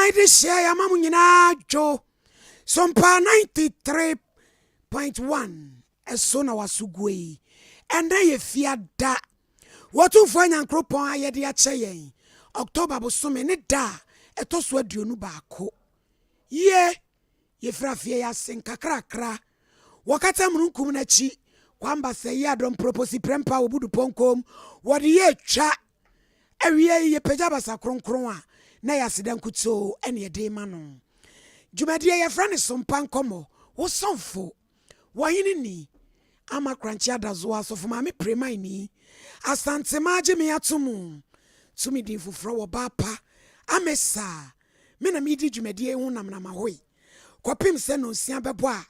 I this share mamu nyina jo Sompa 93.1 esona wasugwe enda ye fiada watu fanya nkropon ayede ache yen October bosome ne da etoso aduonu baako ye frafie ya senkakrakra wakata mrunkum na chi kwamba se ya don propose prempa obudu ponkom wode ye twa awie ye pagya basa kronkron a na ya sedan kuto ene ye de ma no dwumadie ye fra ne Sompa Nkomo wo sonfo wahini ni ama kranchi adazo asofo ma me prema ni asante maje me atomu tumi din foforo wo bapa amesa me na me di dwumadie hu namna mahoi kwapim se no sia bebo a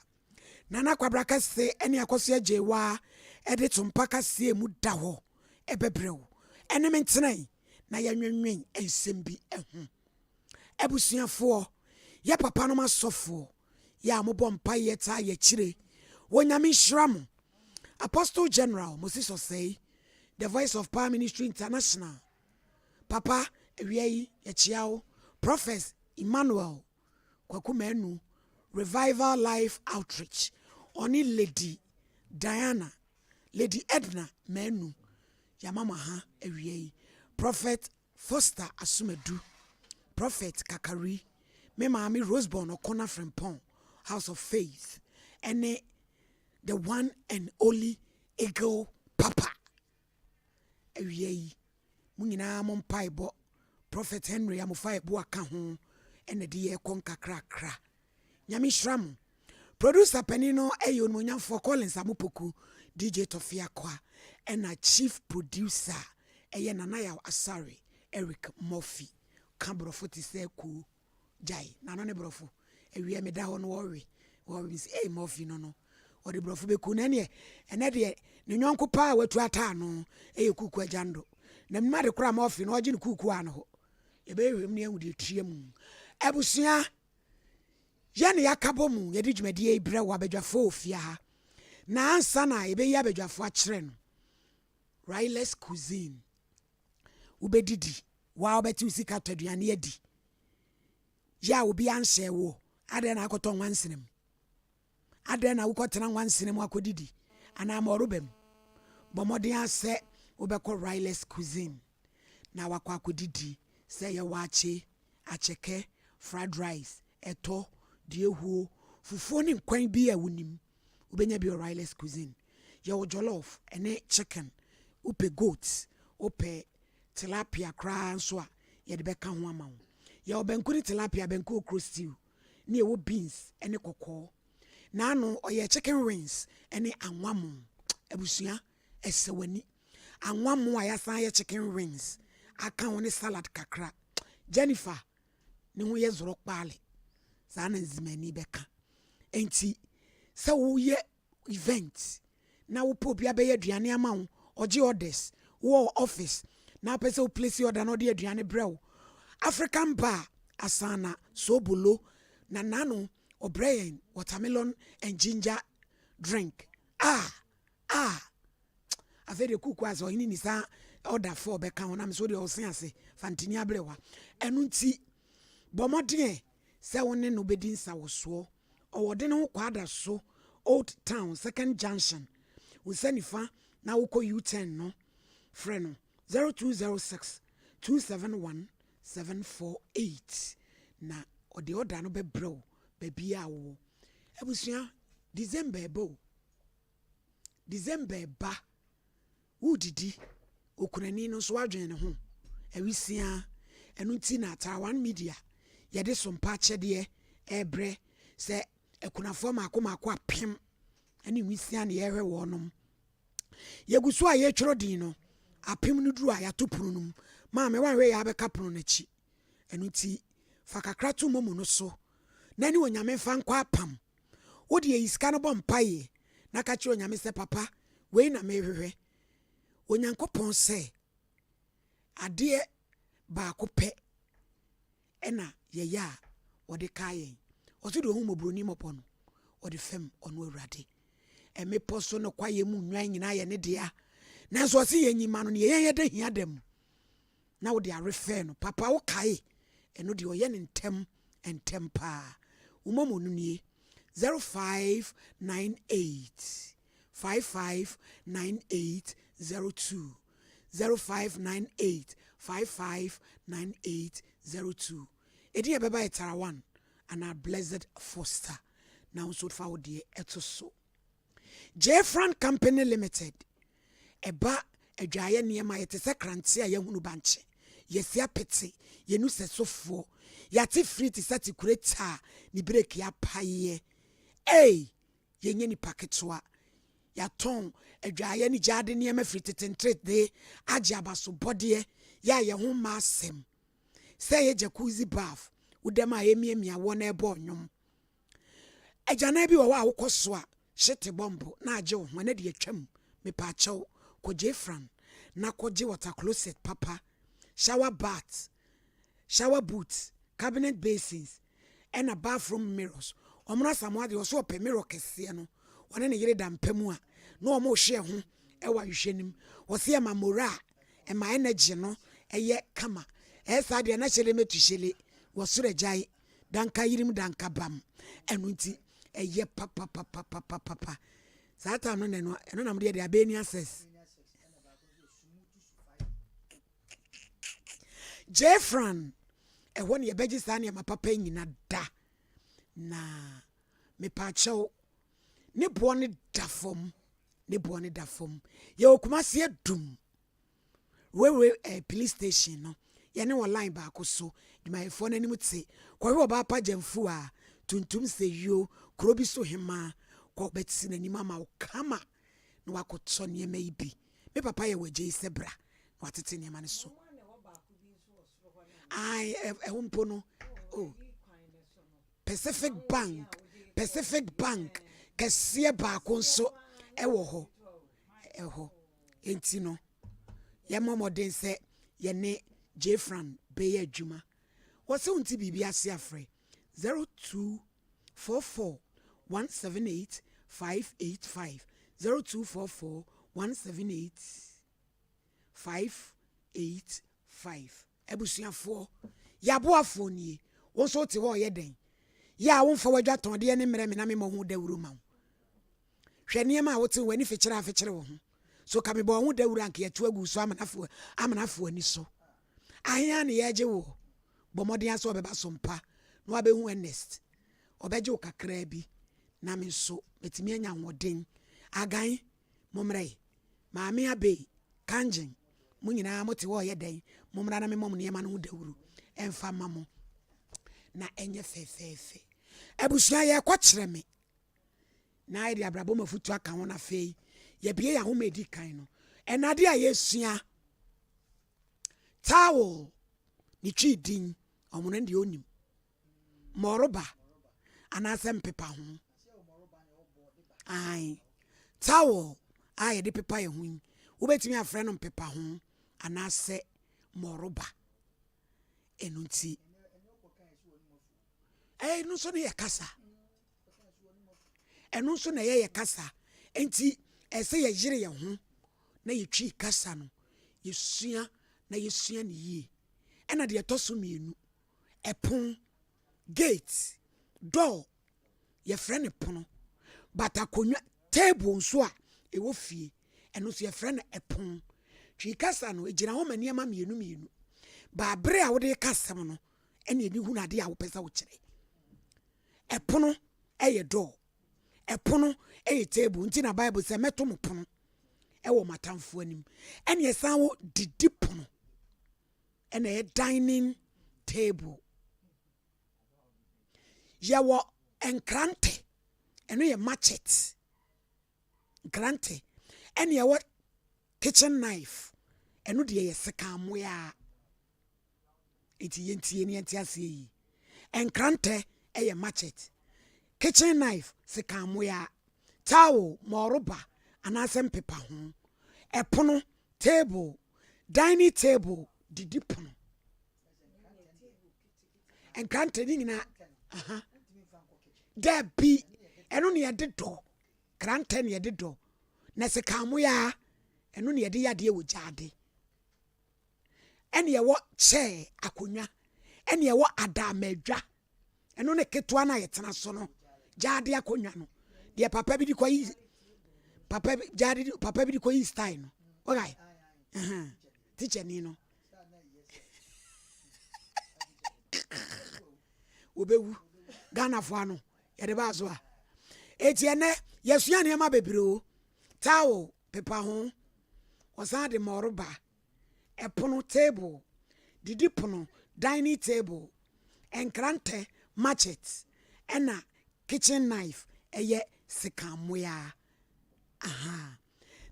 nana kwabra kase ene akoso ajewa ede tumpa kase mu da ho ebebrew ene mentenai na ya nwenwen ensem bi ehu ebusuafo ya papa no masofo ya mobɔ mpa yeta ya chire wonyame hyiram Apostle General Moses Osei, the Voice of Power Ministry International, Papa Ewiei Echiao, Prophet Emmanuel Kwakumenu, Revival Life Outreach, Oni Lady Diana, Lady Edna Menu, Yamama ha Ewiei, Prophet Foster Asumedu, Prophet Kakari, Memami Roseborn Okona Frempong, House of Faith, and the one and only Eagle Papa. Ewiei munyina mompai bo Prophet Henry amufai bo aka ho ene de ye konka krakra. Nyame hyiram. Producer Penino eyo nonyamfo Collins amopoku DJ Tofia Kwa ena chief producer eye Nanaya Asare Eric Murphy Kambrofo ti se ku jai na no ne brofo ewie me da ho no worry say Murphy no or the brofo be ku na ne ene de ne nyonko pa watu ata no eye kuku ajando na mmade kura Murphy no oje ne kuku ano ho ye be hwem ne ahudi triam abusua ya ne yakabo mu ye de dwumade ebre wa badwafo ofia ha na ansa na ye be ya badwafo a kire no Riles Cuisine ubedidi wa obeti usika twaduane adi ya obi anhye wo ade na akoto nwansinem ade na wukotena nwansinem akodidi ana amorubem bomodin ase obekọ Riles Cuisine na wakọ akodidi se ye wache acheke fried rice eto diehuo fufuo ni nkwan bi a wonim ubenya bi Riles Cuisine ye wo jollof ene chicken upe goat upe tilapia kra nso a ye de beka ho ama wo ye obenkuri tilapia benku okro stew ni ewo beans ene kokko na ano oye chicken wings ene anwam abusua esewani anwam a yasan ye chicken wings aka woni salad kakra Jennifer ne ho ye zoro kpale sa na nzimani beka enti se wo ye event na wo po bia be ye aduane ama wo oje orders wo office na pese wo place order no de aduane brew African bar asana sobolo na nano obrayen watermelon and ginger drink afede kuku aso hini ni sa order for be kan na me so de osen ase fantini abrewa enu nti bomodin se woni no bedi nsa woso owode ne kwada so Old Town Second Junction usanifa na uko U10 no freno 0206 271 748 na ode order no be bro baby awo ebusua December ba udidi okunani no so adwen ne ho ewisia enu ti na Tawan Media yede Sompa chede ebre se ekunafo mako apem ene wisia ne yehwe wonom yeguso a ye tworo din no apem no duru a ya topunum ma me wanwe ya beka pono nachi enu ti fakakra to momu no so na ni onyame fa nkwa apam wodi ye iska no bompaye na ka chi onyame se papa we na mehwehwe onyankopon se ade ba ko pe ena ye ya wode kaye osudo hu mobroni mopono wode fem ono awurade eme poso no kwaye mu nwan nyina ye ne dia nanso osi ye nyima no ye ye de hia dem na wode arefe no papa wo kaye eno de oye ne ntem pa umomo no nie 0598 559802 0598 559802 edi e beba etara 1 and our blessed foster now so fa odie eto so Jeffran Company Limited eba adwaye niema yete se krante a yehunu banche yesi apete yenu sesofo yate free ti sati kureta ni break ya paye yenye ni paketwa ya ton adwaye ni jade niema free tetentre de age abaso bode ya ye ho masem say ye jacuzzi bath udema emiemia wona ebo nwom ajana bi wo wa awokoso a shete bombo na age wo na de atwam me pa achew ko Jeffran na koje water closet papa shower bath shower boots cabinet basins and a bathroom mirrors omra samwa de so pe mirror kese no one ne yire da mpamu a na omo hwe ho e wa hwenim wo se ma mora e ma energy no eye kama e sa de na hyele metuhyele wo soro jai danka yirim danka bam enu nti eye papa sata no ne no eno na mde de abeni access Jeffran ehwo ne yebeji sa ne mapapa nyina da na me pa chew ne bo ne dafom ye okumase adum we police station no ye ne online ba akoso di my phone anim tse kwa we oba pa jamfu a tuntum se yo krobi so hema kwa betsi na nima ma kama na wakoto ne ma ibi me papa ye waje sebra watete ne ma ne so no Pacific Bank kese ba konso ewo ho enti no ye momoden se ye ne Jeffran be ye adwuma wo se unti bibia se afre 0244 178 585 0244 178 585 ebusuafo yaboafo nie wo so te ho ye den ya wo mfa wadwa ton de ne mere me na me mo ho dawuru ma hwe niam a wo te wani fekere wo ho so ka me bo ho dawuru anke ya tu agu so amanafo ani so ahia ne ye je wo bomoden aso obeba sompa no abehu honest obeje wo kakra bi na me so metimi anya hoden agan momre maame abe kanjin munyina mote wo ye den momra na me mom ne ma no ho dawuru emfa mamo na enye fefefe ebusua ye kwakire me na ide abrabo mafutu aka ho na fei ye bie ya ho medi kan no enade a yesua towel ni twidin omono ndi onim moroba anase mpepa ho towel ye de pepa ye ho wobetimi afre no mpepa ho anase moroba enunti no so ne yakasa enu so na ye yakasa enti ese ye yire ye ho na ye twi kasa no yesua na yesua ne yie ena de etoso mienu epon gate door ye frɛ pono bata konwa table nso a ewo fie enu so ye frɛ ne epon twi kasa no egira ho mani ama mienu ba bre a wo de kasa no ena eni hu na de a wo pesa wo kire epono eye door epono eye table nti na bible say meto mo pono ewo matamfo anim ene yesan wo didi pono ene ye dining table yawo enkrante eno ye machete grante ene ye kitchen knife eno de ye sekamo ya eti yentie ne ase yi enkrante eye machete kitchen knife sekamo ya towel moroba anase mpepa ho epono table dining table didi pono enkrante ni nyina debi eno ne yede do krante ne yede do na sekamo ya eno ne yede yade wo jade ene ye wo chair akonwa ɛne ɛwɔ adamadwa ɛno ne ketewa na yɛtena so no gyaade akonnwa no deɛ papa bi di kɔ yi papa bi di kɔ yi style no okay teacher ni no obewu Ghana fo ano yɛde ba so a etiene yɛsua nneɛma bebree o towel pepa ho wɔsan de mɔroba ɛpono table didi pono dining table enkrante matchet ɛna kitchen knife ɛyɛ sikamoya aha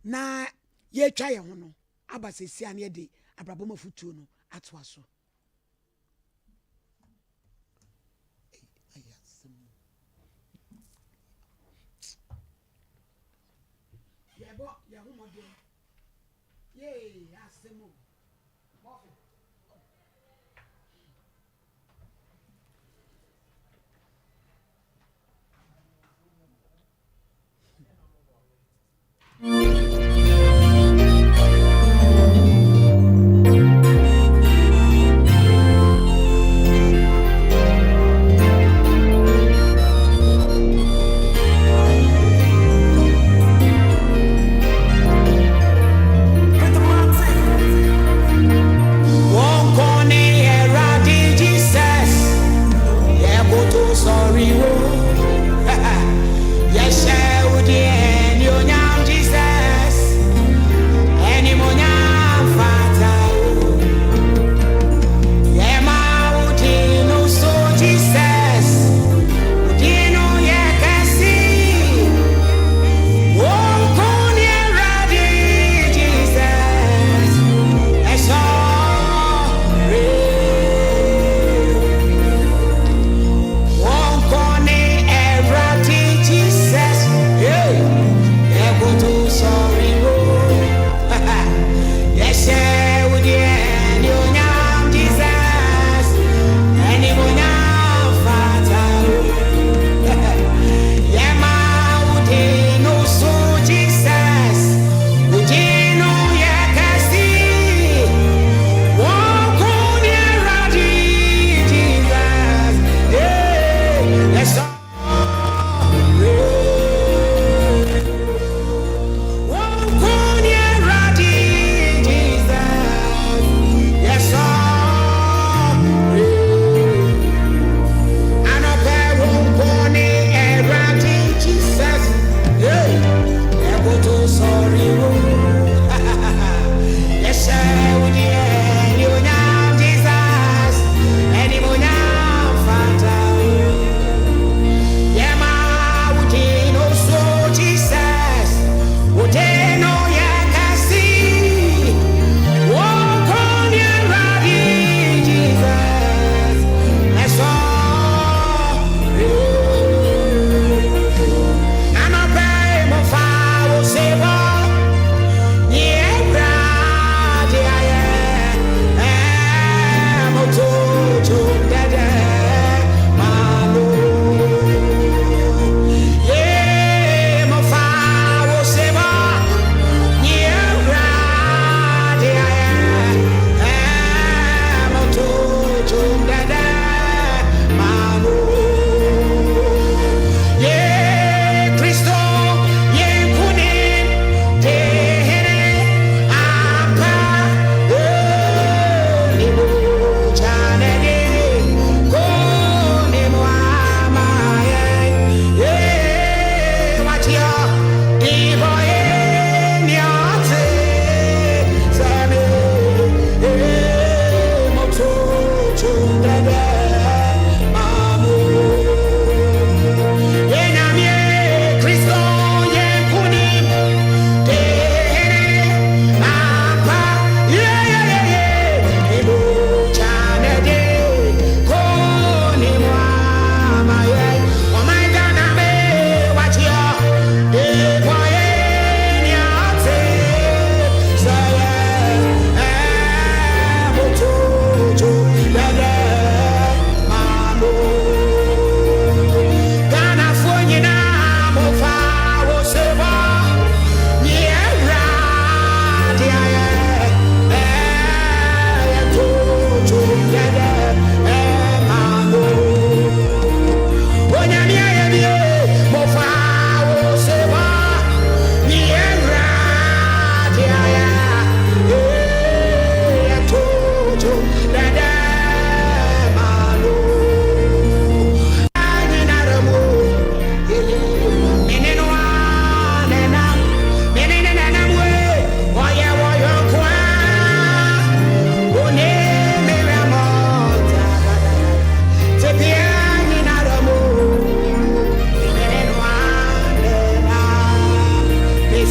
na yɛtwa yɛ ho no aba sesia ne de abraboma futuo no atoa so yay asemo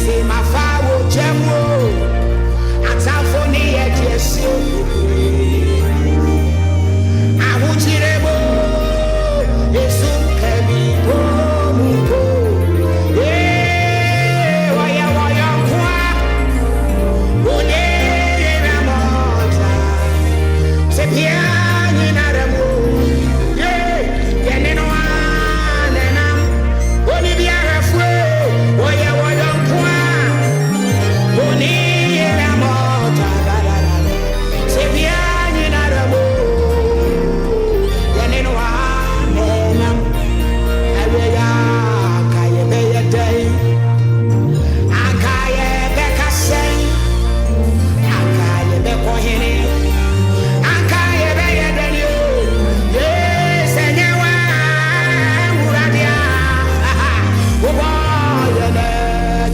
say my father Jemo, Atafoni Ejesi, Ahujirebo, Esum Kebi Bomuko, Waya Waya Kwa, One Ramota, Sepiani Naramo, Yeneno Anenam, Onibia Fue, Waya Waya Kwa, One Ramota, Sepiani Naramo, Yeneno Anenam, Aweya Kaye Beya Day, Akaye Beka Sen, Akaye Beko Hene, Akaye Beya Day, yes, and you are Muradia, Uba, the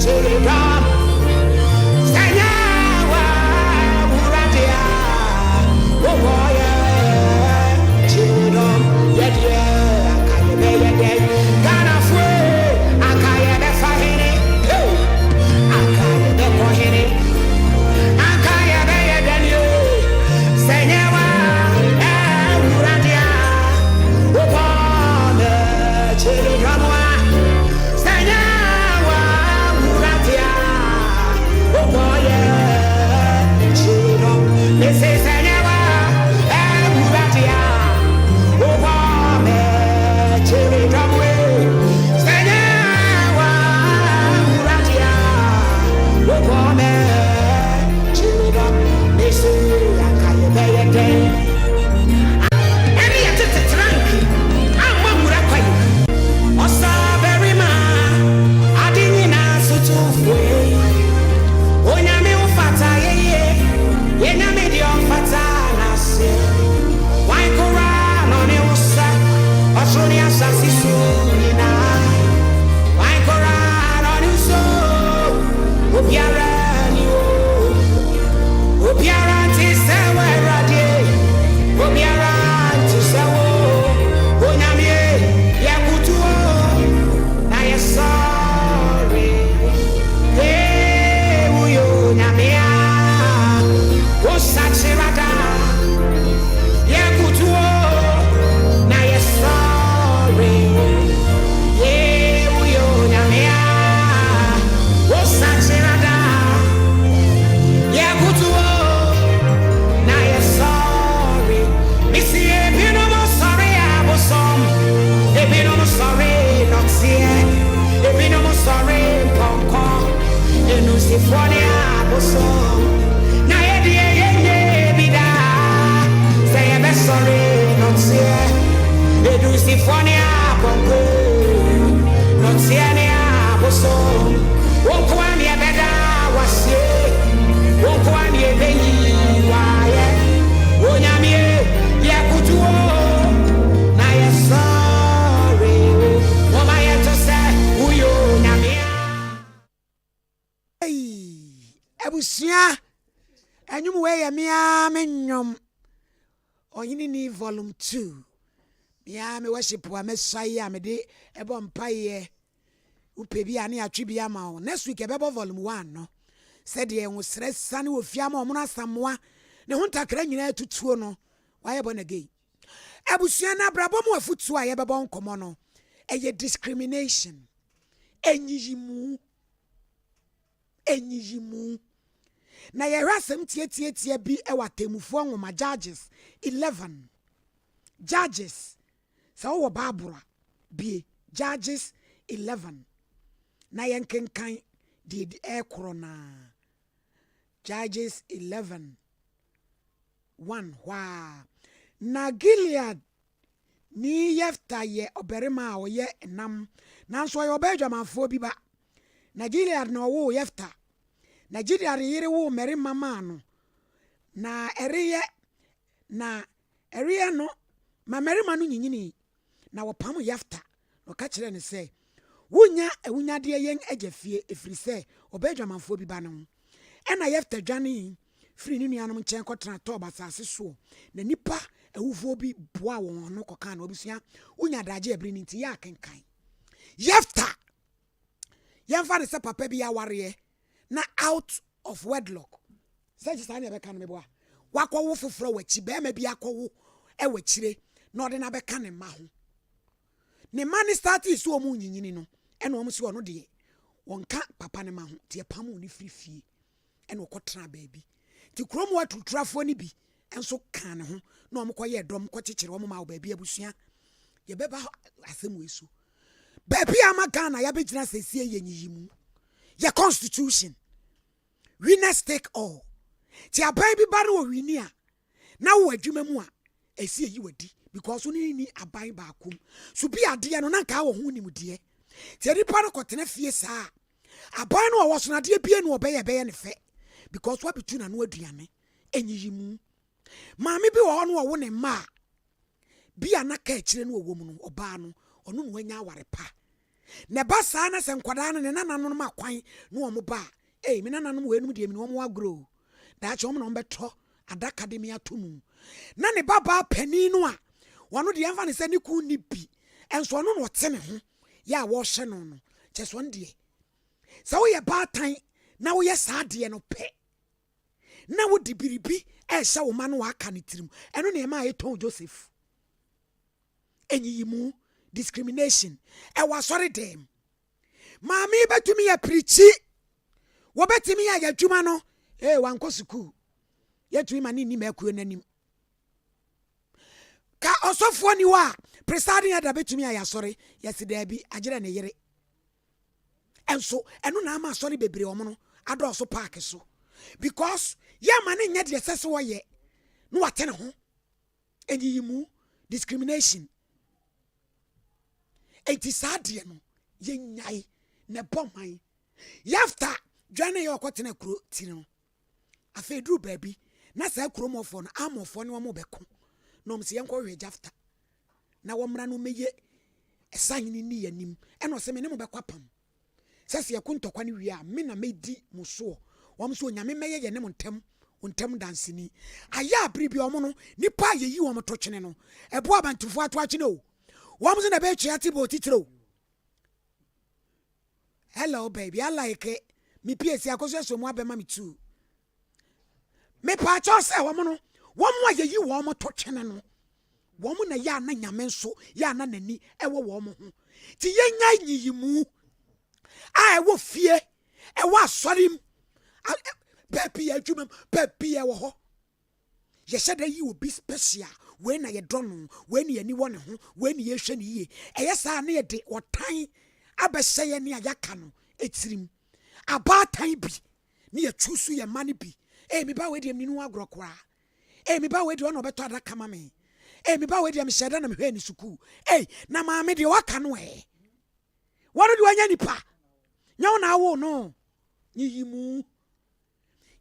children, Sanyawa Muradia, Uba, children, yet, Akaye Beya Day, Ghana Free, Akaye Befa Hene, Akaye Beko Hene, Akaye Beya Day, Sanyawa Muradia, Uba, the children, Sanyawa Muradia, Uba, children, this is Sanyawa Muradia, Uba, the children, Sanyawa Muradia, Uba, the children, this is Akaye Beya Day. Any at the trunk, I'm one Murakai. Osa Berima, Adina Sutufwe, Onyame Ufata, Yename the Ofata, Nase, Waikora, Noneusa, Oshonia Sasisu, Nina, Waikora, Nonuso, Upiara, Upiara, Tisawa, Radie, Upiara, Tisawo, Onyame, Yakutuo, I am sorry. Hey, Uyo, Nyamea, Osachirada, Yakutuo, I am sorry. Hey, Uyo, Nyamea, Osachirada, Yakutuo, I am sorry. Missy, if you know more sorry, I was some. If you know more sorry, not here. If you know more sorry, Ponko. You know, see, for the apostle. Now, yeah, be that. Say, I'm sorry, not here. You know, see, for the Ponko. Not here, the apostle. Won't go on your bed, was here. Won't go on your baby. Why? Onyame, Yakutuo. Now, you're sorry. Mama, you to say, Uyo, Nyamea. Hey, Ebusia, and you wear me,Amenyum. Or you need volume 2. Yeah, me worship wa Messiah, me de Ebon Paye. Upebi ani atribia ma. Next week, Ebebo volume 1, no. Said ye was stress, Sunny with Fiamo, Mona Samoa. Ne hunta krenye tutuo no. Why born again? Ebusia na brabo mo afutu a Ebebo nkomo no. Eye discrimination. Enyijimu. Na yerasem tie bi ewa temufuo nwoma Judges 11. Judges. So wo Barbara bi Judges 11. Na yenkenkan di ekrona. Judges 11. 1 Wa. Na Gilead ni Yefta ye oberima a ye nam. Nanso ye obedwamanfo bi ba. Na Gilead no wo Yefta. Na Gilead yire wo merima ma no. Na eriye no ma merima no nyinyini. Na wopam Yefta. No ka kire ne se wunya de yen agafie efiri se obedwamanfo bi ba no. Ena Yefta dwane firi ni nuanom nchen kotena to basase so. Na nipa ewufo bi boa won no koka na obisua wunya daje ebri ni nti ya kenkan. Yefta yɛmfa ne sɛ papa bi awareɛ na out of wedlock sɛ gye saa ne ɛbɛka no meboa wakɔwo foforɔ w'akyi bɛrima bi akɔwo ɛwɔ akyire na ɔde na bɛka ne mma ho ne mma ne start so ɔmo nyinyini no ɛna ɔmo si ɔno deɛ wɔnka papa ne ma ho tie pam ne firi fie ɛna ɔkɔtena baabi ti kurom watuturafoɔ ne bi ɛnso ka ne ho na ɔmo kɔyɛ dɔm kɔkyekyere ɔmo ma baabi abusua yɛbɛba asɛm wei so baabi ama Ghana yɛbɛgyina sɛsie yɛ nyiyimu yɛ constitution winners take all ti aban bi ba no wɔ wini a na wo adwuma mu a ɛsi eyi wadi because woni ni aban baakom so bi adeɛ no na nka wɔ ho nimdeɛ ti nipa no kɔtena fie saa aban no wɔ so na adeɛ bie no ɔbɛyɛ ne fɛ because wa bitu na no aduane enyiyimu maame bi wɔ hɔ no wɔ ne mma bi anaka akyire no wɔ mu no ɔbaa no ɔno no wanya aware pa ne ba saa na sɛ nkwadaa no ne nananom ma kwan no ɔmo ba me nananom wɔ enum deɛ me no ɔmo agro da kyɛ ɔmo na ɔmo bɛtɔ adaka de me atomu na ne baba panin no a wɔno deɛ mfa ne sɛ ne ku ni bi ɛnso ɔno no ɔte ne ho yɛ a wɔhyɛ no no kyɛ so deɛ sɛ woyɛ baatan na woyɛ saa deɛ no pɛ na wodi biribi ɛhyɛ wo ma no waka ne tirim ɛno ne ɛma ɛtɔn Joseph enyiyimu discrimination ɛwɔ asɔre dɛm maame bɛtumi yɛ pirikyi wɔbɛtumi yɛ adwuma no wankɔ sukuu yɛtumi ma ne nim akuo n'anim ka ɔsɔfoɔ ni wa presiding ada bɛtumi ayɛ asɔre yɛsi daabi agyerɛ ne yere ɛnso ɛno na ama asɔre bebree ɔmo no adɔɔso paaki so because yɛma ne nyɛ deɛ sɛ sɛ wɔyɛ no wate ne ho enyiyimu discrimination eti saa deɛ no yɛnyae ne bɔ man yafta dwane yɛ ɔkɔtena kuro tiri no afei duru baabi na saa kuromɔfoɔ no amɔfoɔ ne wɔn bɛko na wɔn si yɛn kɔ hwɛ jafta na wɔn mmra no mɛyɛ ɛsahini ni yɛ nim ɛna ɔsɛ me ne mo bɛkɔ apam sɛsi yɛ ko ntɔkwa ne wie a me na mɛdi mo soɔ wɔn so onyame mɛyɛ yɛ ne mo ntɛm dansini ayɛ abiri bi wɔn no nipa yɛyi wɔn to twene no ɛbo abantufoɔ ato atwene o wɔn so na bɛtwa ate bɔ otitire o hello baby I like it me PS akoso so mo abɛma me too me pa cho sɛ wɔn no wɔn mo yɛyi wɔn to twene no wɔn na yɛ ana nyame nso yɛ ana nani ɛwɔ wɔn ho ti yɛnya nyiyimu a ɛwɔ fie ɛwɔ asɔre papi adwuma papi ɛwɔ hɔ yɛhyɛ da yi obi special we na yɛ dɔ no we na yɛni wɔ ne ho we na yɛhwɛ ne yie ɛyɛ saa na yɛde ɔtan abɛhyɛ yɛ ne a yɛaka no etirim abaatan bi ne yɛtu so yɛ ma ne bi me ba we de me no agorɔ koraa me ba we de ɔna ɔbɛtɔ adaka ma me me ba we de me hyɛ da na me hwɛ ne sukuu na maame de waka no wɔno de wanya nipa nyɛ na awo no nyiyimu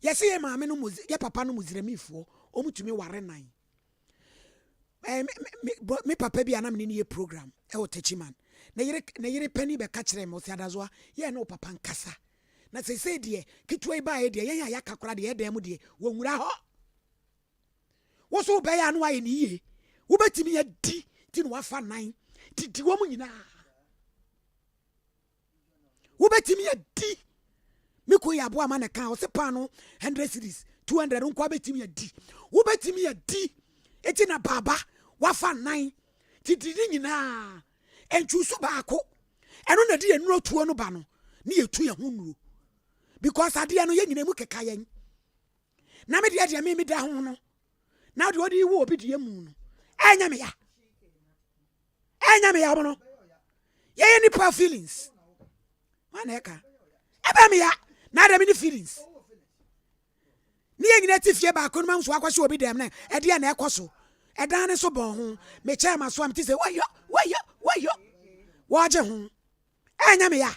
yɛsɛ yɛ maame no yɛ papa no muziramifoɔ ɔmutumi ware nan me papa bi anam ne ne yɛ program ɛwɔ techiman na yere pani bɛka kyerɛ me ɔsɛ adazoa yɛ ne wo papa nkasa na sɛsɛ deɛ ketewa yi baeɛ deɛ yɛn a yɛaka kora deɛ yɛdan mu deɛ wɔnwura hɔ wo so wobɛyɛ a no wayɛ ne yie wobɛtumi yɛdi nti na wafa nan didi wɔ mu nyinaa wobɛtumi yɛdi meko yɛ aboa ma ne ka ɔsɛ paa no 100 series 200 nkɔ wobɛtumi yɛdi wobɛtumi yɛdi eti na baba wafa nan didi ne nyinaa ɛntwusu baako ɛno na de yɛ nnuro tuo no ba no ne yɛtu yɛ ho nnuro because adeɛ no yɛ nyina mu keka yɛn na me deɛ me da ho no na de ɔde wo obi de mu no ɛnya me ya wo no yɛ nipa feelings mana ɛka ɛbɛ me ya na da me ni feelings ni yɛ nyina ti fie baako no ma nso akɔhye obi dɛm na ɛdeɛ na ɛkɔ so ɛdan ne so bɔn ho me kyɛ ma so am ti sɛ wayo wɔgye ho ɛnya me ya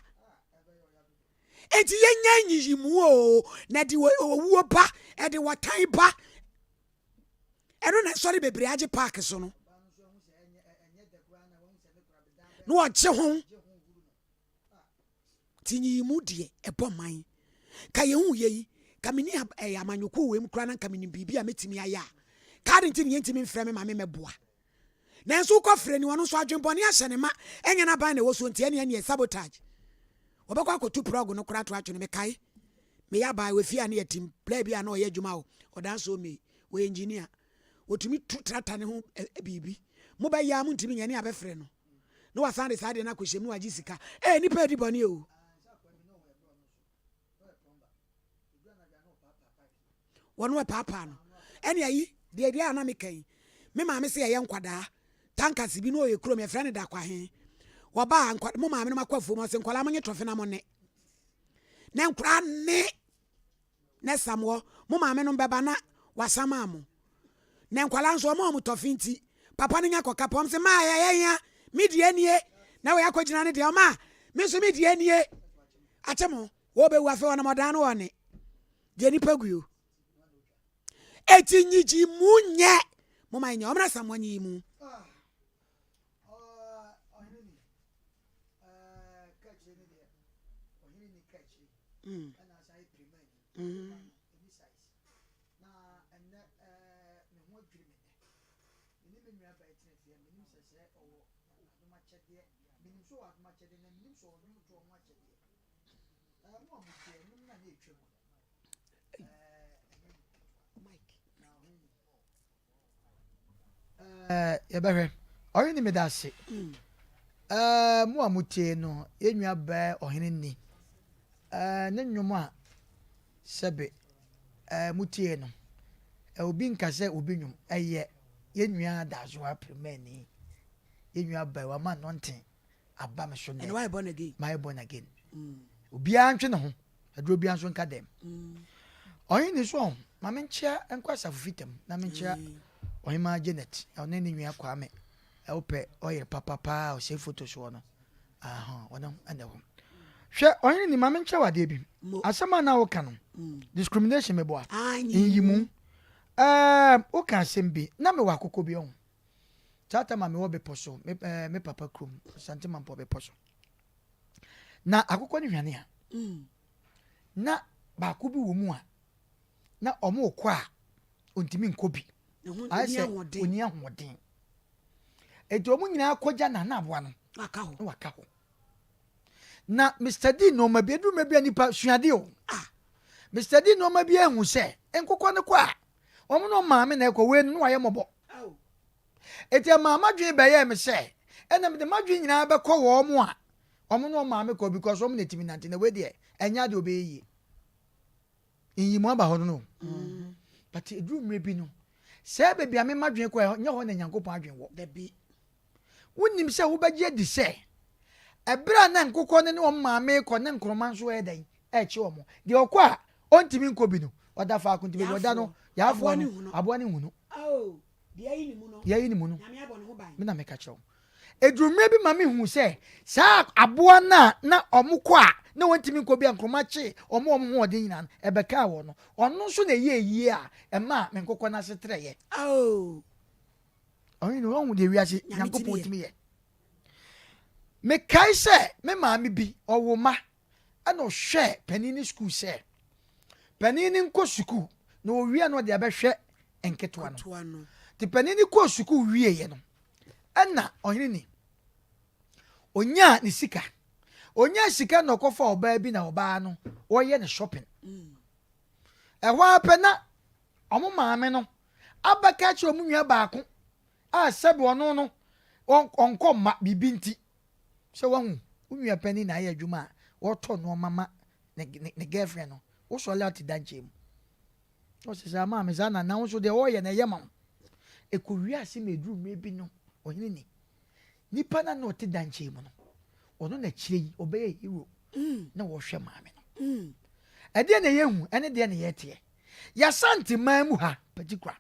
enti yɛnya nyiyimu o na de owuo ba ɛde wɔtan ba ɛno na sɔre bebree agye park so no na wɔgye ho ti nyiyimu deɛ ɛbɔ man ka yɛhu yɛyi ka meni amanyɔkɔ wɔ mu kora na ka meni biribi a mɛtumi ayɛ a ka de nti ne yɛntimi mfrɛ me ma me mɛboa nanso wokɔfrɛ ni wɔno nso adwembɔne ahyɛ ne ma ɛnyɛ no aban na ɛwɔ so nti ɛne sabotage obekwa akotu prog no kora to atwe me kai me ya ba we fia na yetim play bia na oye dwuma o odan so me we engineer otumi trata ne ho bibi mo ba ya mo ntimi nyane abefre no no wasande sade na kwhyem no wagisika nipa di bone o wono we papa no ene ayi de dia na me kan me ma me se ye nkwada tankasi bi no ye kuro me frɛ ne da kwa he woba nkwada mo ma me no makwafu mo se nkwala mo nye tofe na mo ne na nkura ne na samwo mo ma me no beba na wasama mo na nkwala nso mo tofe nti papa ne nya koka pom se ma ya me die nie na we akogina ne de o ma me so me die nie achemo wo be wa fe wona modan no one je ni paguo etinyiji munye mo ma nya omra samwanyi mu Yebere ohini me dase mu amutie no yenua ba ohini ni ne nwom a sebe mutie no obi nkase obi nwom eye yenua dazo apremani yenua ba wa ma nonten aba me so ne and why born again my born again obi antwe ne ho aduro bi anso nka dem ohini so ma menchia enkwasa fufitem na menchia Oyima Janet, our name you kwame. Ope oil papa or say photos one. One and the home. Share only mamma chawa debi. As some man now canon. Discrimination me boy. In yimu. O can sim be. Name wa kuko bi on. Tata mami wo be poso. Me papa krum. Santima po be poso. Na akoko ni hwane a. Na ba ko bi wo mu a. Na omo kwa ontimi nkobi. I said, when you are modern. A domin akwaja na abua no. Wakaho. Na Mr. D no ma bedroom maybe any suade o. Mr. D no ma bi ehun se. Enkokwa ne kwa. Omo no maame na ekwo no aye mobo. Eti maama dwen be ye me se. Ena me de madwen nyina be kọ wo mo a. Omo no maame ko because omo na timi nante na we de enya de obeyi. Inyi mo aba ho no. But edru mrebi no. Se baby ame madwen kwa nya ho na nyankopon adwen wo da bi wonim se wo bagye di se ebra na nkokọ ne o maame ko ne nkroma nso e dan e che o mo de okwa ontimi nkobi no oda fa akuntimi oda no ya afo no abo ne hunu de ayi ni mu no nyame abo ne ho ban me na me ka che o edrumre bi mame hu se sa abo na omukọ a na wontimi nkobi nkroma che omo ho ode nyina ebeka wo no ono nso na ye a ema me nkokọ na setreye oni no hu de wiase nyankopon timi ye me kai se me maame bi owo ma ana hwe panini school se panini nko school na owie no de abehwe enketo no ti panini ko school wie ye no ana ohini ni onya ni sika no kofa oba bi na oba no woye ne shopping ehwa apena omo maame no abaka chi omunwa baako a sebe ono no onko ma bibinti se wahu unwa pani na aye adwuma wo to no mama ne girlfriend no wo so lati danche mu o se sa maame za na wo so de wo ye na ye mam ekowi ase medru mebi no ohini ni nipa na no te danche mu no ono na chire obeye hero na wo hwe maame no ade na ye hu ene de na ye te ya santi mamu ha patikwa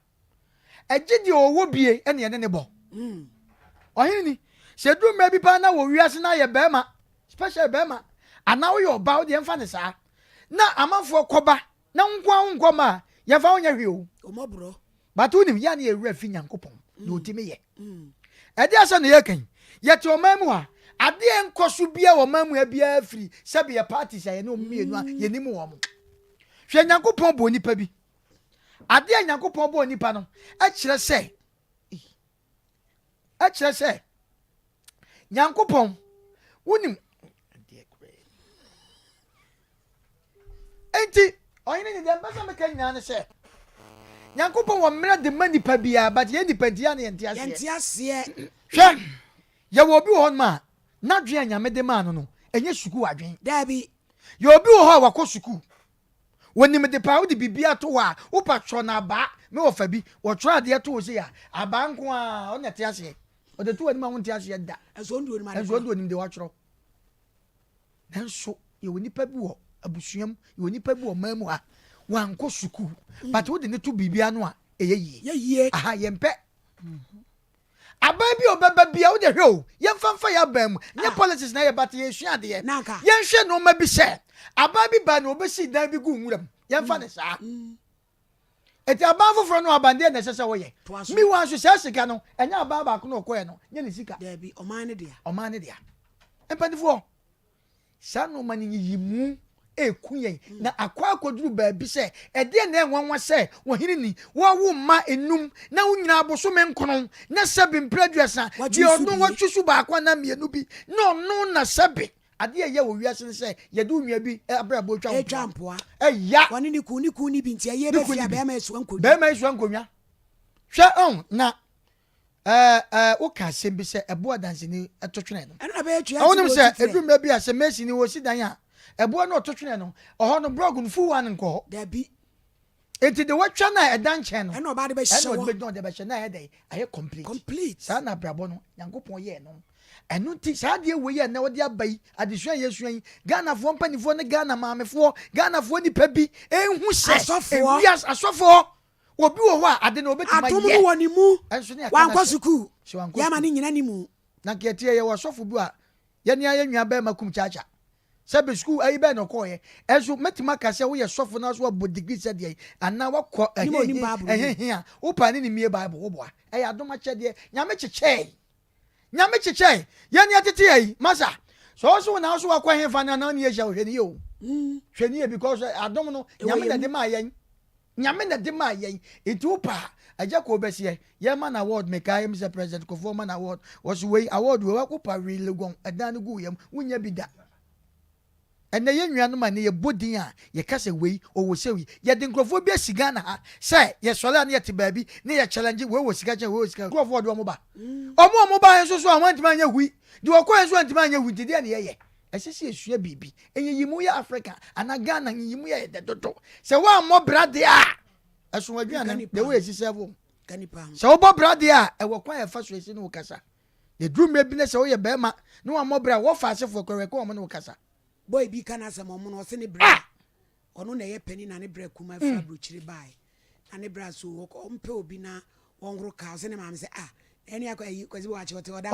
agidi owo bie ene ne bo ohini se du mebi pa na wo wiase na ye bema special bema ana wo yo ba de mfa ne sa na amafo koba na nkwa ma ye fa onya hwe o omobro batunim ya na ye wura fi nyankopon na otimi ye ade asa na ye kan ye te o mamu ha ade enkoso bia wo mamu bia afiri sabe ye party sa ye na omienu a ye nim wo mo hwe nyankopon bo nipa bi ade nyankopon bo nipa no a kire se nyankopon wonim enti ɔhene ne deɛ mbɛsɛ meka nyinaa ne sɛ nyankopɔn wɔ mmerɛ de ma nipa biara but yɛn nipa ntia ne yɛnte aseɛ hwɛ yɛwɔ obi wɔ hɔ nom a n'adwene a nyame de maa no ɛnyɛ sukuu adwene dabi yɛ obi wɔ hɔ a wakɔ sukuu wɔnim de paa wode biribi ato hɔ a wopa twɔ no abaa me wɔfa bi wɔtwerɛ adeɛ to wo se a abaa nko a ɔne te aseɛ ɔde to w'anim a wonte aseɛ da ɛnso ɔnde onim de wɔatwerɛ nanso yɛwɔ nipa bi wɔ abusuam yɛwɔ nipa bi wɔ man mu a wankɔ sukuu but wode ne to biribia no a ɛyɛ yie aha yɛmpɛ aban bi ɔbɛba bia wode hwɛ o yɛmfa yɛ aban mu nyɛ politics na yɛ bata yɛsua adeɛ yɛnhwɛ nneɔma bi sɛ aban bi ba na ɔbɛsi dan bi gu nwuram yɛmfa ne saa ɛti aban foforɔ no abandeɛ na ɛsɛ sɛ wɔyɛ mi wa nso sɛ sika no ɛnyɛ aban baako na ɔkɔɛ no nyɛ ne sika ɔman ne dea mpanifoɔ saa nneɔma no yiyimu eku yɛn na akɔ akɔduru baabi sɛ ɛdeɛ na ɛnwanwa sɛ wɔhene ni wɔawo mma enum na wo nyinaa bosome nkono na sɛbi mprɛduasa deɛ ɔno wɔtwusu baako na mmienu bi na ɔno na sɛbi adeɛ yɛ wɔ wiase ne sɛ yɛde onua bi abrabɔ twa mpoa ɛya wɔne ne ku ni bi ntia yɛ bɛfia bɛrima esua nkonnwa hwɛ na woka asɛm bi sɛ ɛboa danseni ɛto twene no ɛno na bɛyɛ tua wonim sɛ ɛdurumɛ bi a sɛ mesi ni wɔsi dan a ɛboa no ɔto twene no ɔhɔ no blog no fuwa no nkɔ dabi enti de wɔtwa no a ɛda nkyɛn no ɛna ɔba de bɛhyɛ wɔ ɛna ɔde bɛhyɛ no a ayɛ complete saa na abrabɔ no nyankopɔn yɛɛ no ɛno nti saa deɛ wei yɛ na wɔde aba yi adesua yɛsua yi ghanafoɔ mpanifoɔ ne ghana maamefoɔ ghanafoɔ nipa bi ɛhu sɛ asɔfoɔ obi wɔ hɔ a ade na obɛtumi ayɛ atom no wɔ ne mu wankɔ sukuu yɛma ne nyina ne mu na nkeɛteɛ yɛwɔ asɔfo bi a yɛne ayɛ nua bɛrima kum kyakya sɛbe sukuu ayi bɛɛ na ɔkɔɔyɛ ɛnso mɛtumi aka sɛ woyɛ sɔfo no so wabɔ degree sɛdeɛ anaa wakɔ ɛhehe a wopa ne nimie bible woboa ɛyɛ adom akyɛdeɛ nyame kyekyɛe yɛne atete yɛyi masa sɛ wo so wo na wo so wakɔ hefa no anaa ne yɛhyia wo hwɛ ne yɛ o hwɛ ne yɛ because adom no nyame na de maa yɛn nti wopa agya kɔ bɛseɛ yɛma no award mekae m sɛ president kɔfoɔ ma no award wɔso wei award wei wakopa relegɔn ɛdan no gu yam wonya bi da ɛnɛ yɛ nnuanom a ne yɛbɔ din a yɛka sɛ wei ɔwɔ sɛ wei yɛde nkurɔfoɔ bi asi Ghana ha sɛ yɛsɔre a ne yɛte baabi ne yɛ challenge wei wɔ sika kyɛ wei wɔ sika nkurɔfoɔ de ɔmo ba ɔmo ba yɛn nso so a wɔn ntoma anyɛ hui de wɔkɔ yɛn nso ntoma anyɛ hui nti deɛ ne yɛyɛ ɛsɛ sɛ yɛsua biribi ɛnyiyimu yɛ Africa ana Ghana nyiyimu yɛ yɛdɛ dodo sɛ wɔammɔ brade a ɛso aduane de wo esi sɛfo sɛ wobɔ brade a ɛwɔ kwan yɛfa so esi ne wo kasa yɛduru mmerɛ bi ne sɛ woyɛ bɛrima ne wammɔ bra wɔfa asefoɔ kɔrɛ kɔ ɔmo ne wo kasa boy bi kana asɛm ɔmo no ɔse ne brɛ ɔno na ɛyɛ pani na ne brɛ kuma fra burukyiri bae na ne brɛ so ɔmpɛ obi na wɔnhoro ka ɔse ne maame sɛ ɛne akɔ ayi kwasi wɔ akyɛ ɔte ɔda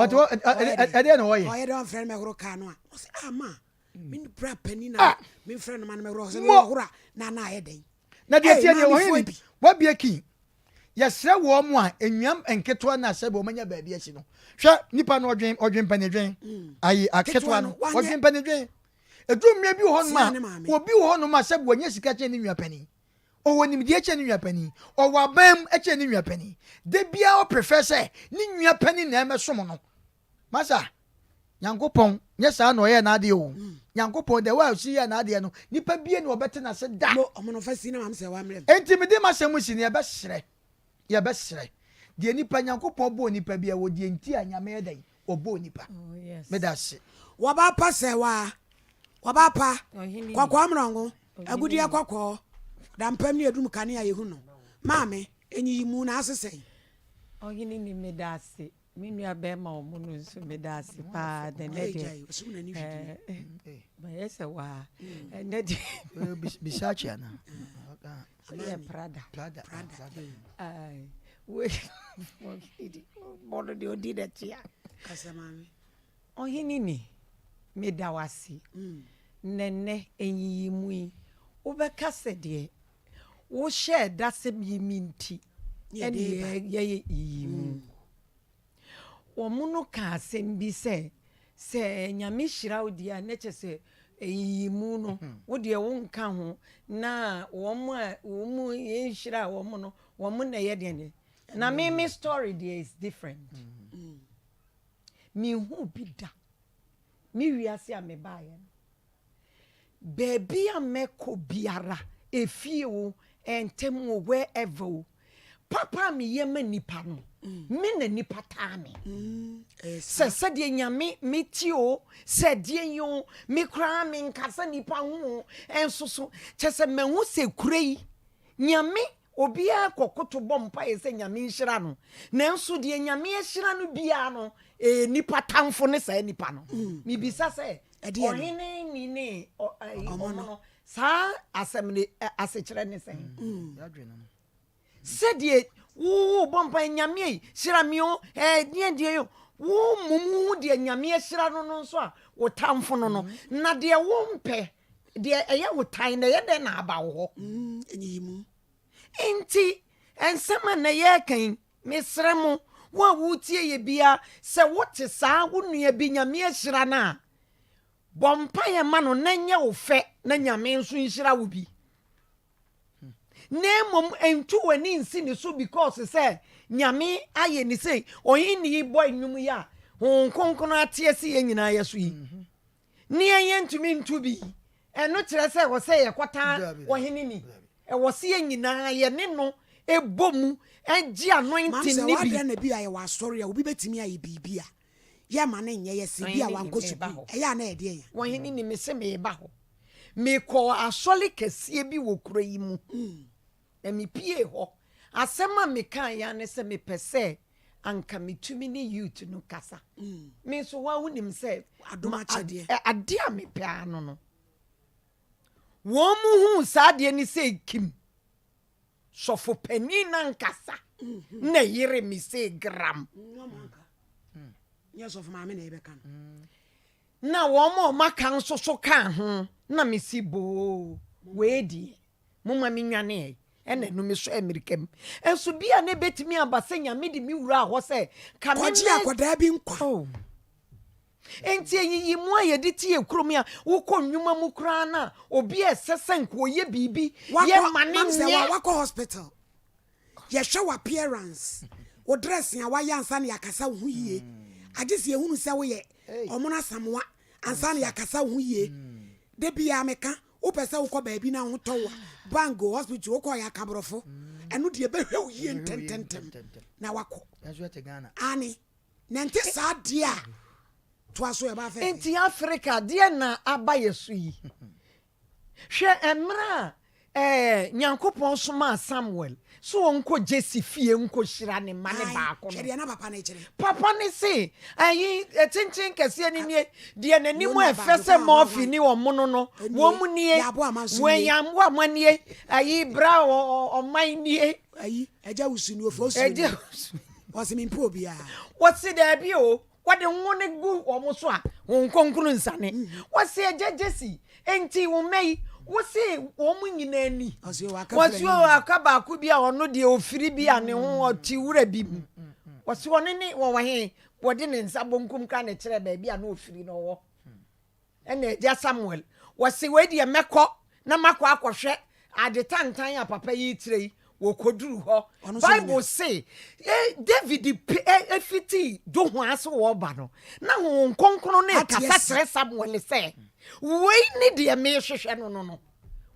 ɛdeɛ na ɔyɛ dɛ ɔmfrɛ no mɛhoro ka no a ɔse ma me ne brɛ pani na memfrɛ no ma no mɛhoro ɔse mɛhoro a na ayɛ dɛn na deɛ tie deɛ wɔhene bi wɔbie ki yɛsrɛ wɔ mu a enyam nketewa na sɛ bɛ ɔmanya baabi asi no hwɛ nipa no ɔdwen panedwen ayi aketewa no ɔdwen panedwen edumie bi wɔ hɔ nom a obi wɔ hɔ nom a sɛ wɔnyɛ sika kyɛ ne nua pani ɔwɔ nimdeɛ kyɛ ne nua pani ɔwɔ abam kyɛ ne nua pani de bia o prefer sɛ ne nua pani na ɛmɛsom no masa nyankopɔn nyɛ saa na ɔyɛ n'adeɛ o nyankopɔn de wa osi yɛ n'adeɛ no nipa bie na ɔbɛte na se da ɔmo no fa si na mam sɛ wa mrɛ enti me de ma sɛ mu si ne yɛbɛsrɛ deɛ nipa nyankopɔn bɔ nipa bia wɔ deɛ nti a nyame yɛ dɛn ɔbɔ nipa me da se wɔba pa sɛ wa wɔba pa kwakwa mrongo agudia kwakwa da mpam ne adum kane a yehu no maame enyi mu na asesɛn ɔhene ni me da se me nua bɛma ɔmo no nso me da se pa de ne de ba yɛsɛ wa ne de bisachi ana yɛ prada ai we mono de odi de tia kasamame ɔhene ni me da wase nene enyi mu yi wobɛka sɛ deɛ wo hyɛ dasɛm yi minti ɛne yɛyɛ yi mu wɔn no ka asɛm bi sɛ nyame hyira wo deɛ ne kyɛ sɛ eyi mu no wo deɛ wo nka ho na wɔn mu yɛnhyira wɔn no wɔn na yɛ deɛ na me story deɛ is different me hu bi da me wiase a me baayɛ baby a meko biara efie o entem o wherever papa me yema nipa no me na nipa ta me se de nyame meti o se de yo me kra me nkasa nipa ho enso so chese mehu se kurei nyame obi akokoto bompa se nyame nhira no nanso de nyame ahira no bia no nipa tamfo ne sa nipa no me bisa se ohene ni ne omono sa asemne asechire ne sen said wo bompa nyame hira me o die yo wo mumu de nyame hira no so a wo tamfo no na de wo mpe de eye wo tan na ye de na aba wo enyimu enti ensema na ye kan mesremo wo wutie ye bia se wote saa wo nua bi nyame hira na bompa ye ma no na nye wo fe na nyame nso hira wo bi nemom entu wani nsi ne so because say nyame aye ni say oyin ni boy nwum ya honkonkono atie se ye nyina ye so yi ne ye ntumi ntu bi eno kire say wo say ye kwata ohene ni e wo se ye nyina ye ne no ebomu agi anointing ni bi na bi aye wa story a obi betimi aye bibia ye ma ne nye ye se bi a wankosu e ya na e de ye ohene ni me se me ba ho me ko asole kese bi wo kura yi mu emi pie ho asema me kan ya ne se me pese anka metumi ni youth no kasa me so wa wonim se adoma chede ade a me pe ano no wo mu hu sa de ni se kim sofo pani na nkasa na yire mi se gram yes of mama na ebe kan na wo mo maka nso so kan ho na me si bo we di mumma mi nwane ene no me so amerikam enso bia na betimi abasenya me di mi wura ho se ka me kwaji akoda bi nkwa enti eyiyi mu ayedi tie krom ya wo konwuma mu kra na obi esesenko ye bibi ye mane nye wako hospital ye show appearance wo dress ya wa yansa na yakasa hu yie agisi ehunu se wo ye omona samwa ansa na yakasa hu yie de bia meka wo pese wo ko ba bi na ho towa bango hospital wo ko ya kabrofo enu de be hwe yie ntententem na wako ani nante sa dia to aso e ba fe enti Africa de na aba yesu yi hwe emra nyankopon soma Samuel so onko Jesse fie onko hira ne mane baako no na papa na kire papa ne se ayi etintin kese ni nie de nanimu efese mo fi ni wo mono no wo mu nie we yambo amanie ayi bra o man nie ayi eja usuni ofosu eja wasimi mpo bia what's da bi o wade won gu omo so a wonkonkuru nsane wase eja Jesse enti wo mei wose omu nyina ni wase o akaba ku bia ono de ofiri bia ne ho oti wura bi mu wase one ne wo wahe wode ne nsa bonkum ka ne kire ba bia na ofiri no wo ene eja Samuel wase we de mekọ na makọ akọhwe adetantan a papa yi tire wo koduru ho Bible say David efiti do ho aso wo ba no na ho nkonkron na kasa kire Samuel say we ni de me hwehwe no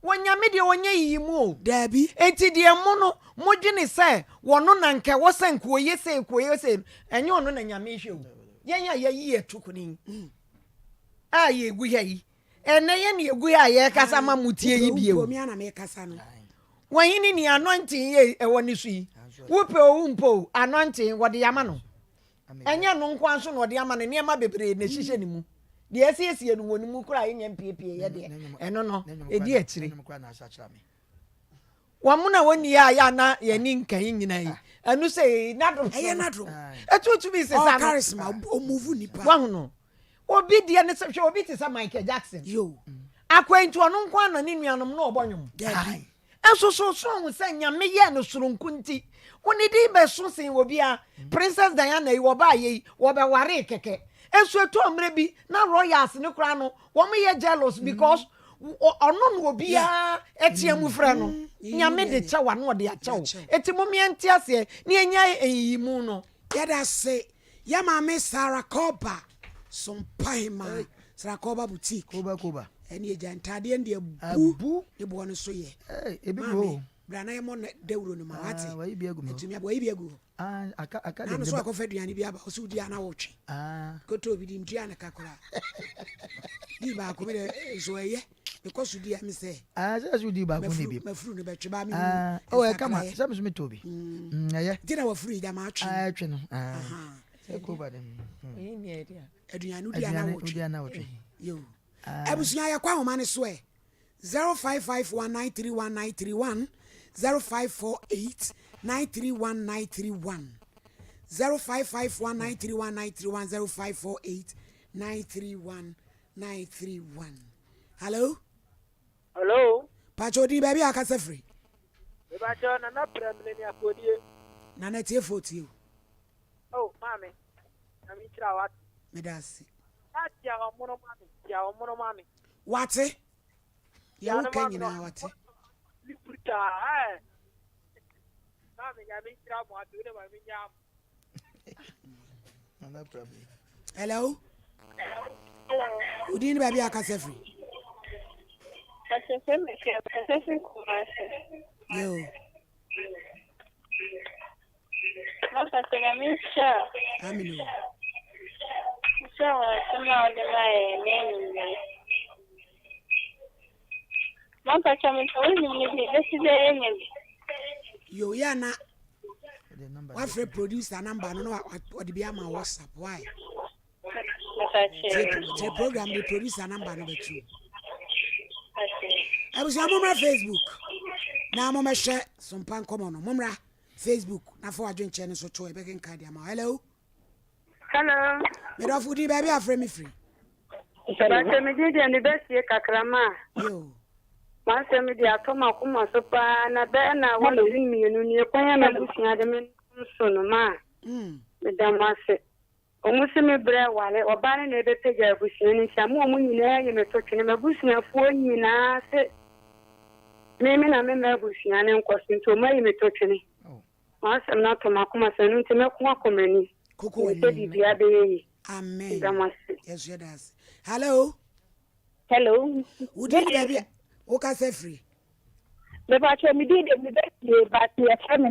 wonyame de wonye yimu o dabi enti de mo no modwene say wono na nka wosanko oyese enye ono na nyame hwe o yenya ye etukuni aye egu yi ene ye ne egu ya ye kasa ma mutie yi bie o mi ana me kasa no wanyini ni anointing ye ewoni so yi wupe o umpo anointing wode yama no enye no nkwa so no wode yama no niema bebre na hihye ni mu de esiesie no woni mu kura yenye mpiepie ye de eno no edi akire wamuna woni ya na ye ni nkan nyina yi enu se nadro eye nadro etutu bi se sa charisma o move nipa wahuno obi de ne se hwe obi ti sa Michael Jackson yo akwantu ono nkwa na ni nuanom na obonwom dabi enso so se nyame ye no soronku nti woni di be so sen obi a Princess Diana yi wo ba yi wo be ware keke enso eto omre bi na royals ne kra no wo me ye jealous because ono no obi a etiamu frɛ no nyame de kyewa no de akyew eti mo mienti ase ne enya eyimu no yada se ya ma me Sarah Koba Sompa Nkomo Sarah Koba boutique koba ɛne agya ntade ndi abu ne bo no so ye ebi go bra na yemo dawuro no ma wate wa ibi agu etumi abo ibi agu aka na no so akɔfa duane bi aba o so di ana wotwe koto bi di mtua na kakora di ba ko me so eye because di am say so di ba ko ne bi mafuru no betwe ba mi e kama some so metobi eye dina wa furu da ma atwe no e ko ba dem ni dia aduane di ana wotwe yo Ebusuya ya kwa homa ne so e 0551931931 0548931931 0551931931 0548931931 Hello Pacho di baby akase free Pacho na na problem ni afodie na na tie 40 Oh mami na mi tira wat medasi Atia omono mami Wate ya ukenyi na wate Liputa Mami ya mi tira mo adure mami nyam No problem Hello Udini baby akase free Yo Amino Yo yana what free producer number no what be am WhatsApp why the program the producer number no be true I was on Facebook na mama share Sompa Nkomo no momra Facebook na for adwen channel so to e be kan dia ma hello me do fudi baby afre me free But me did the best year kakrama. yo Master me dia toma kuma so pa na be na wala mi no ni kwanya na busia de me so no ma. Me da mase. Omu se me bre wale obare na ebe peja busia ni sha mo nyina ye me to twene me busia fo nyina se. Me na me busia ne nkosin to mai me to twene. Master na toma kuma se no ntime kwa komani. Koko we bibia be yi. Amen. Yes, you does. Hello. Udini baby. Oka say free. Me ba che me did me best but me tell me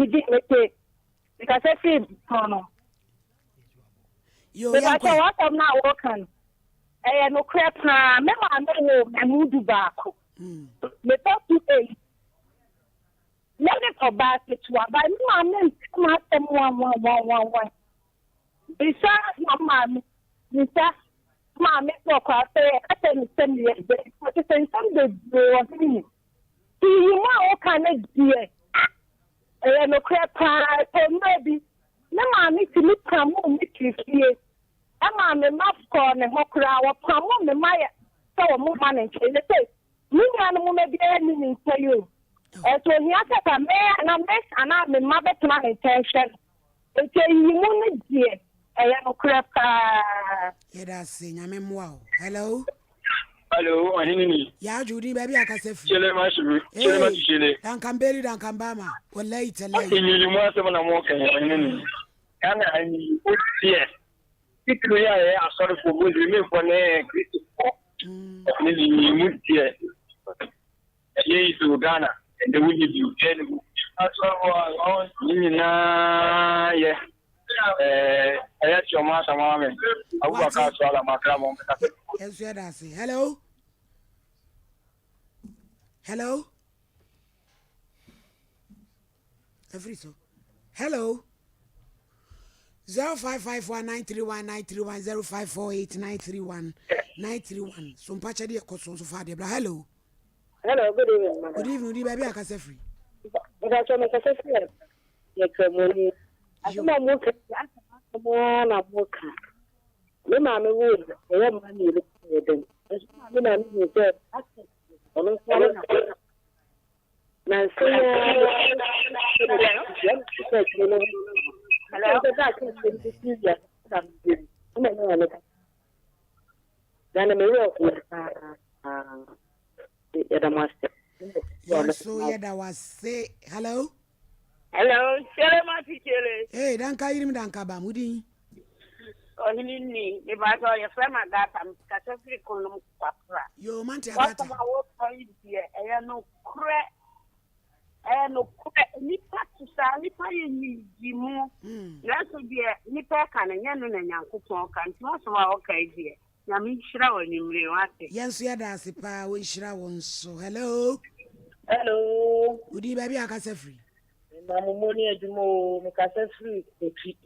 did it because I feel no. Yo Me ba che yankwa. what am now working. No crap na me ma no me mudu ba ko. Me talk to me to ba to ba me ma me ma tem one. Bisa mama bisa mama to ko ate ate ni tem ye be ko te sem de do ni ti ma o kan die no crap to maybe na mama ti mi pamo mi ti fie ama me ma ko ne ho kra wo pamo me ma ya so mo ma ne che le te mi nya no mo me bi ni ni tayo to hia ka me na me ana me ma be tna intention e che yi mo ne die no crap Yeah, that's nyame mwa. Hello. Hello, anini. Ya judi baby akase free. Chele mashu. Chele mashu chele. Dan kambeli dan kambama. Wallahi talai. Ini mu asema na mo kan anini. Kana ani utie. Tikro ya asori fo bo me fo ne Christopher. Ni mu tie. Ye isu Ghana. And the windy view. Asoro ni na ye. I your master, mammy. I will cast all of my cram. Yes, yeah, that's it. Hello. Hello. Every so. Hello. 0551931931 0548931931. Some patch of so far. Hello. Hello, good evening, Good evening, baby. I can say free. But I told myself, I'm not working. Me mama would. I am money. Me mama would say, hello. Hello, Chele Mati Chele. Hey, danka irim danka ba mudi. Ohini ni ba so ye friend Agata kasa free kolum kwapra. Yo manti What agata. my work point here e no kre nipa tusa nipa ye ni jimu. Na so de nipa ka na nya no na Nyankopɔn ka nti so wa o kai die. Na mi hira wa nimre wate. Yensu ya da ase pa wo nhira won so. Hello. Hello. Udi baby akasa free. Mamumoni edumo mukasa free epi.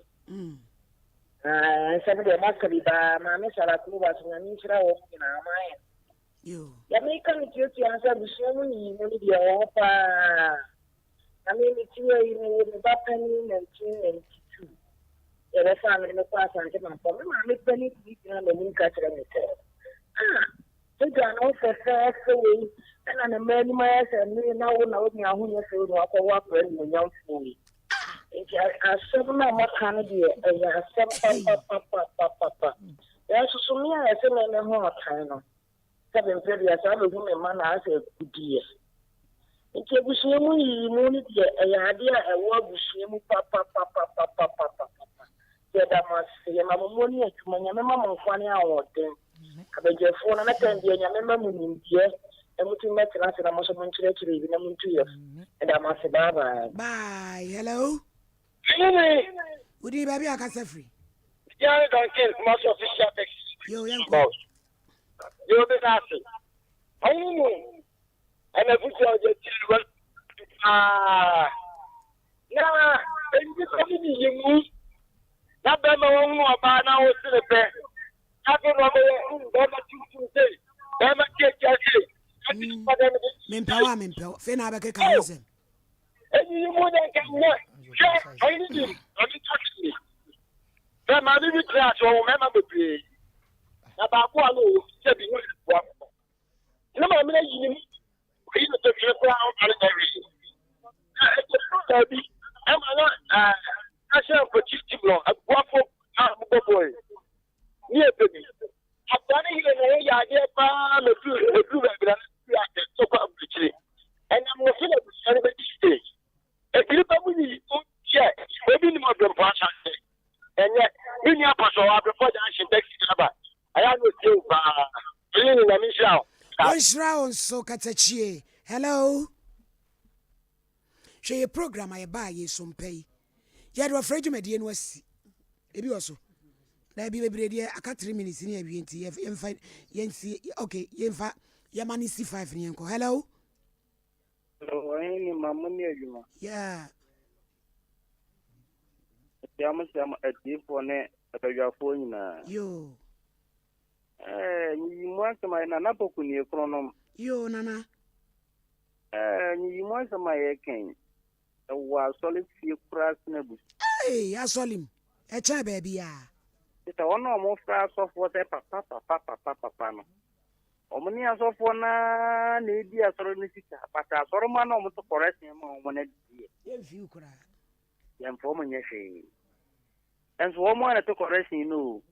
Sabi de maskari ba mame sara kuba so ni hira wo na amaye. Yo. Ya me kan ti ansa busumu ni mo ni dia wo pa. Ami mi ti e ni ba pani 1992. Ele family me kwa sante ma po me mame pani ti na me ni ka tere me te. So ga no se we na na me ni ma se ni na wo ni ahu ye se wo akọ wa pa ni nyam fu ni. Nti asem na mo kan de e asem pa. Ya so mi a se me ho kan no. Sabe mpedi ya sabe hu me ma na ase kudie. Nti ebusuemu yi mu ni de e ade a e wo ebusuemu pa. Ya da ma se ma mo ni atuma nya me ma mo kwani a wo den. Kabejefo na kan de nya me ma mu nimbie. Emutu metra se na mo so mo nchire bi na mo ntu ye. E da ma se bye. Bye. Hello. Hey, Udi baby akasa free. yeah, don't kill most official text. Yo yanko. You be nasty. And a good job, children. Now, and you coming you move. Not them alone about now to the bed. Nothing wrong with them, say. Them a kick your Mempower. Fena abeke kanisem. and you more than can work. I need you. Let me touch me. Them are living class or remember the play. About one who said you were. No, I'm not you. We need to get around and everything. I'm not national positive law. A guapo boy. Near baby. I've done it in a idea. I'm a blue so and I'm going to celebrate this stage. A grip of me, maybe more than passion. And yet, many of us are before the action takes it about. I am with you, What's round so katachie? Hello. Share your program I buy ye some pay. Yet we're afraid you may dear was. Maybe also. There be a cat 3 minutes in here. Yensi, okay, Yenfa, Yamani C5 in Yanko. Hello. Hello, Yeah. I'm a deep one at your phone. Yo. You want my Nanapokuni chronom. Yo, Nana. You want my king. A was solid few crass nebus. Hey, I saw him. A child baby, yeah. It's a one or more fast of water, papa. Omni as of one, maybe a solicitor, but a sorrow almost correct him on one year. If you cry. Young woman, yes, and so one to correct you know.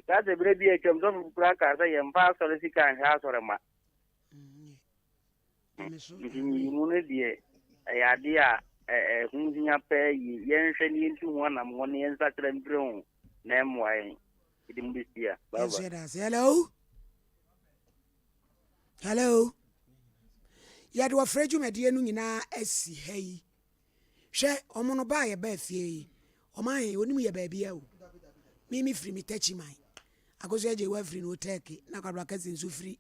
That's a baby a comes off black as I am past solicitor and house or a mat. Immunity, a idea, a whoosing up pay, yen sending into one and 1 year Saturday grown. Name why it didn't be here. Hello. Hello. Yet we're afraid you may dear Nuna S. Hey. Share Omono buy a baby. O my, only a baby. Mimi free me touchy mine. I go say you free no turkey. Nakabrakas in Sufri.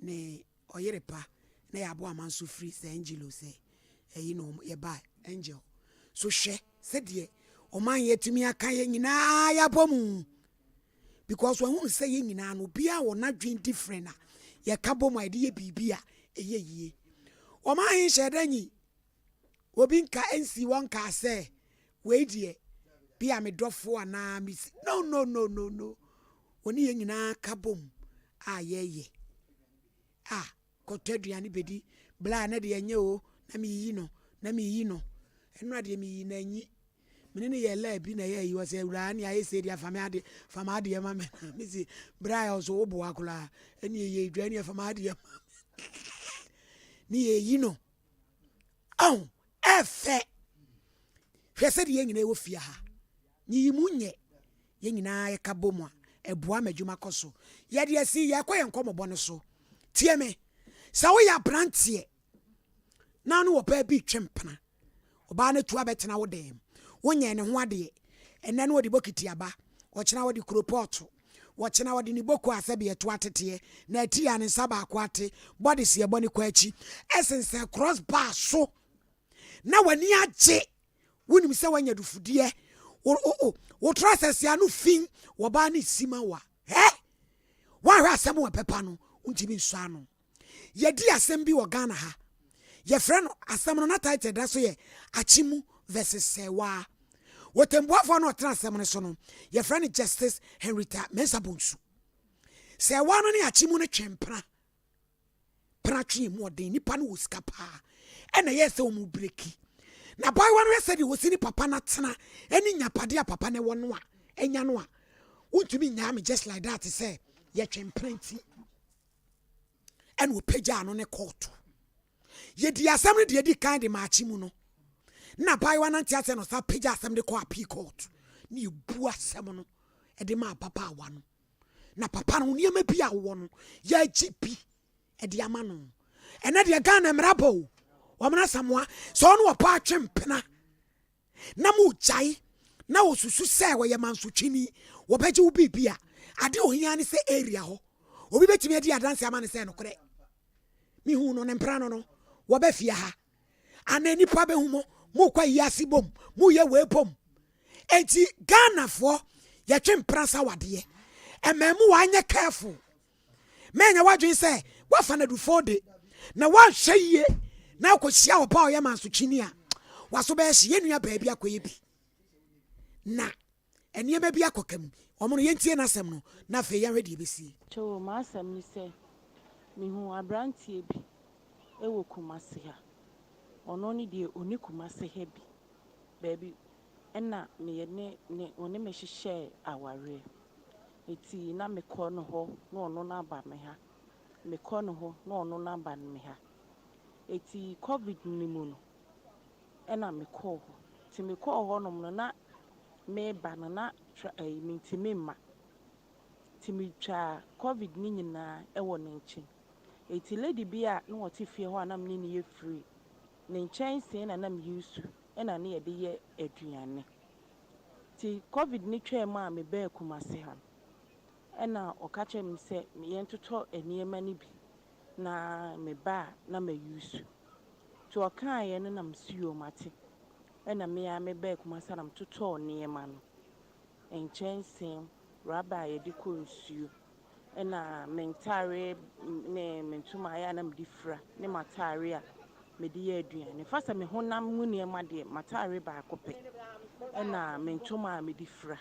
Ne or yerepa. Ne abo man Sufri, say Angelo say. You know, ye buy angel. So she said ye. O man yet to me a kayan in a bomu. Because when we say in an obia or not drink different, ye cabo my dear bibia, a ye. O man shed any. Wobinka NC one car say, wait ye, be a me drop for an army. No. When ye in a cabum, ye. Ah, cotted anybody, blind at the anyo, nami no, and not me in any. Many year lab in a year, you was a rani. I said, your famadi, mamma, Missy Briles or Boacula, and ye drain your famadi. Near you know. Oh, F. She said, young in a fear. Ni munye. yɛn nyinaa yɛka bɔ mu a ɛboa ma adwuma kɔ so yɛde asi yɛkɔ yɛn nkɔmmɔbɔ no so tie me sɛ woyɛ aberanteɛ na no wɔpɛ bi twempena ɔbaa no tua bɛtena wo dɛm wonyɛ ne ho adeɛ ɛnɛ no wɔde bokiti aba ɔkyena wɔde kuropɔɔto wɔkyena wɔde ne boko asɛbe ɛto ateteɛ na ati a ne nsa baako ate bɔde si ɛbɔ ne kɔ akyi ɛsensɛ cross bar so na w'ani agye wonim sɛ wanya dufudeɛ wo trɔsɛs a no fin wɔbaa ne sima wa woahwɛ asɛm wɔ pɛpa no wontimi nsu ano yɛdi asɛm bi wɔ Ghana ha yɛfrɛ no asɛm no na title da so yɛ akyimu versus sɛwaa wɔtɛmboafoɔ no ɔtena asɛm no so no yɛfrɛ no Justice Henrietta Mensah Bonsu sɛwaa no ne akyimu no twempena pra twe mu ɔden nipa no wɔ sika paa ɛna yɛ sɛ ɔmu breki na baayewa no yɛ sɛ de wɔsi ne papa no tena ɛne nyapade a papa no wɔ no a ɛnya no a wontumi nyaa me just like that sɛ yɛtwempena nti ɛna wɔpagyaa no ne kɔɔto yɛdi asɛm no deɛ di kan de maakyi mu no na baayewa no nte asɛ no sa pagya asɛm de kɔ appeal court ne yɛbu asɛm no ɛde maa papa awa no na papa no nneɛma bi a wowɔ no yɛagye bi ɛde ama no ɛnɛ deɛ Ghana mmerabɔ o wɔmena samoa sɛ ɔno wɔpa atwempena na mogyae na wɔsusu sɛ wɔyɛ mansotwini wɔbɛgye wo biribi a ade ohia ne sɛ area hɔ obi bɛtumi adi adanse ama ne sɛ nokorɛ mehu no ne mpra no wɔbɛfie ha ana nipa bɛhu mo mokɔ yi ase bom moyɛ wei bom enti Ghanafoɔ yɛtwe mpra sa wadeɛ ɛma mu wanyɛ careful mɛnya wadwen sɛ wafa na dufo de na wanhwɛ yie na akɔhyia wɔ pa ɔyɛ mansotwini a waso bɛhyɛ yɛnua baabi akɔyɛ bi na ɛnneɛma bi akɔkam ɔmo no yɛntie n'asɛm no na afei yɛnhwɛ deɛ bɛsie kyɛw m'asɛm ne sɛ mehu aberanteɛ bi ɛwɔ Kumase ha ɔno ne deɛ ɔne Kumase ha bi baabi ɛna meyɛ ne ɔne me hyehyɛ awareɛ eti na mekɔ no hɔ na ɔno n'aba me ha mekɔ no hɔ na ɔno n'aba me ha eti COVID ne mu no ɛna mekɔɔ hɔ ti mekɔɔ hɔ nom no na meba no na mentimi mma ti metwa COVID ne nyinaa ɛwɔ ne nkyɛn eti lady bi a na wɔte fie hɔ a na me ne yɛ free ne nkyɛn sɛ na me yusu ɛna ne yɛde yɛ aduane ti COVID ne twɛ mu a mebɛɛ Kumase ha ɛna ɔka kyerɛ me sɛ yɛntotɔ nneɛma no bi na meba na me yusu ti ɔkaa yɛ no na msuo mate ɛna mebɛɛ Kumase na mtotɔɔ nneɛma no nkyɛnsee raba a yɛde kɔ nsuo ɛna mentare ne mentuma ayɛ na mede fira ne matare a mede yɛ aduane fa sɛ me honam mu nneɛma deɛ matare baako pɛ ɛna mentuma a mede fira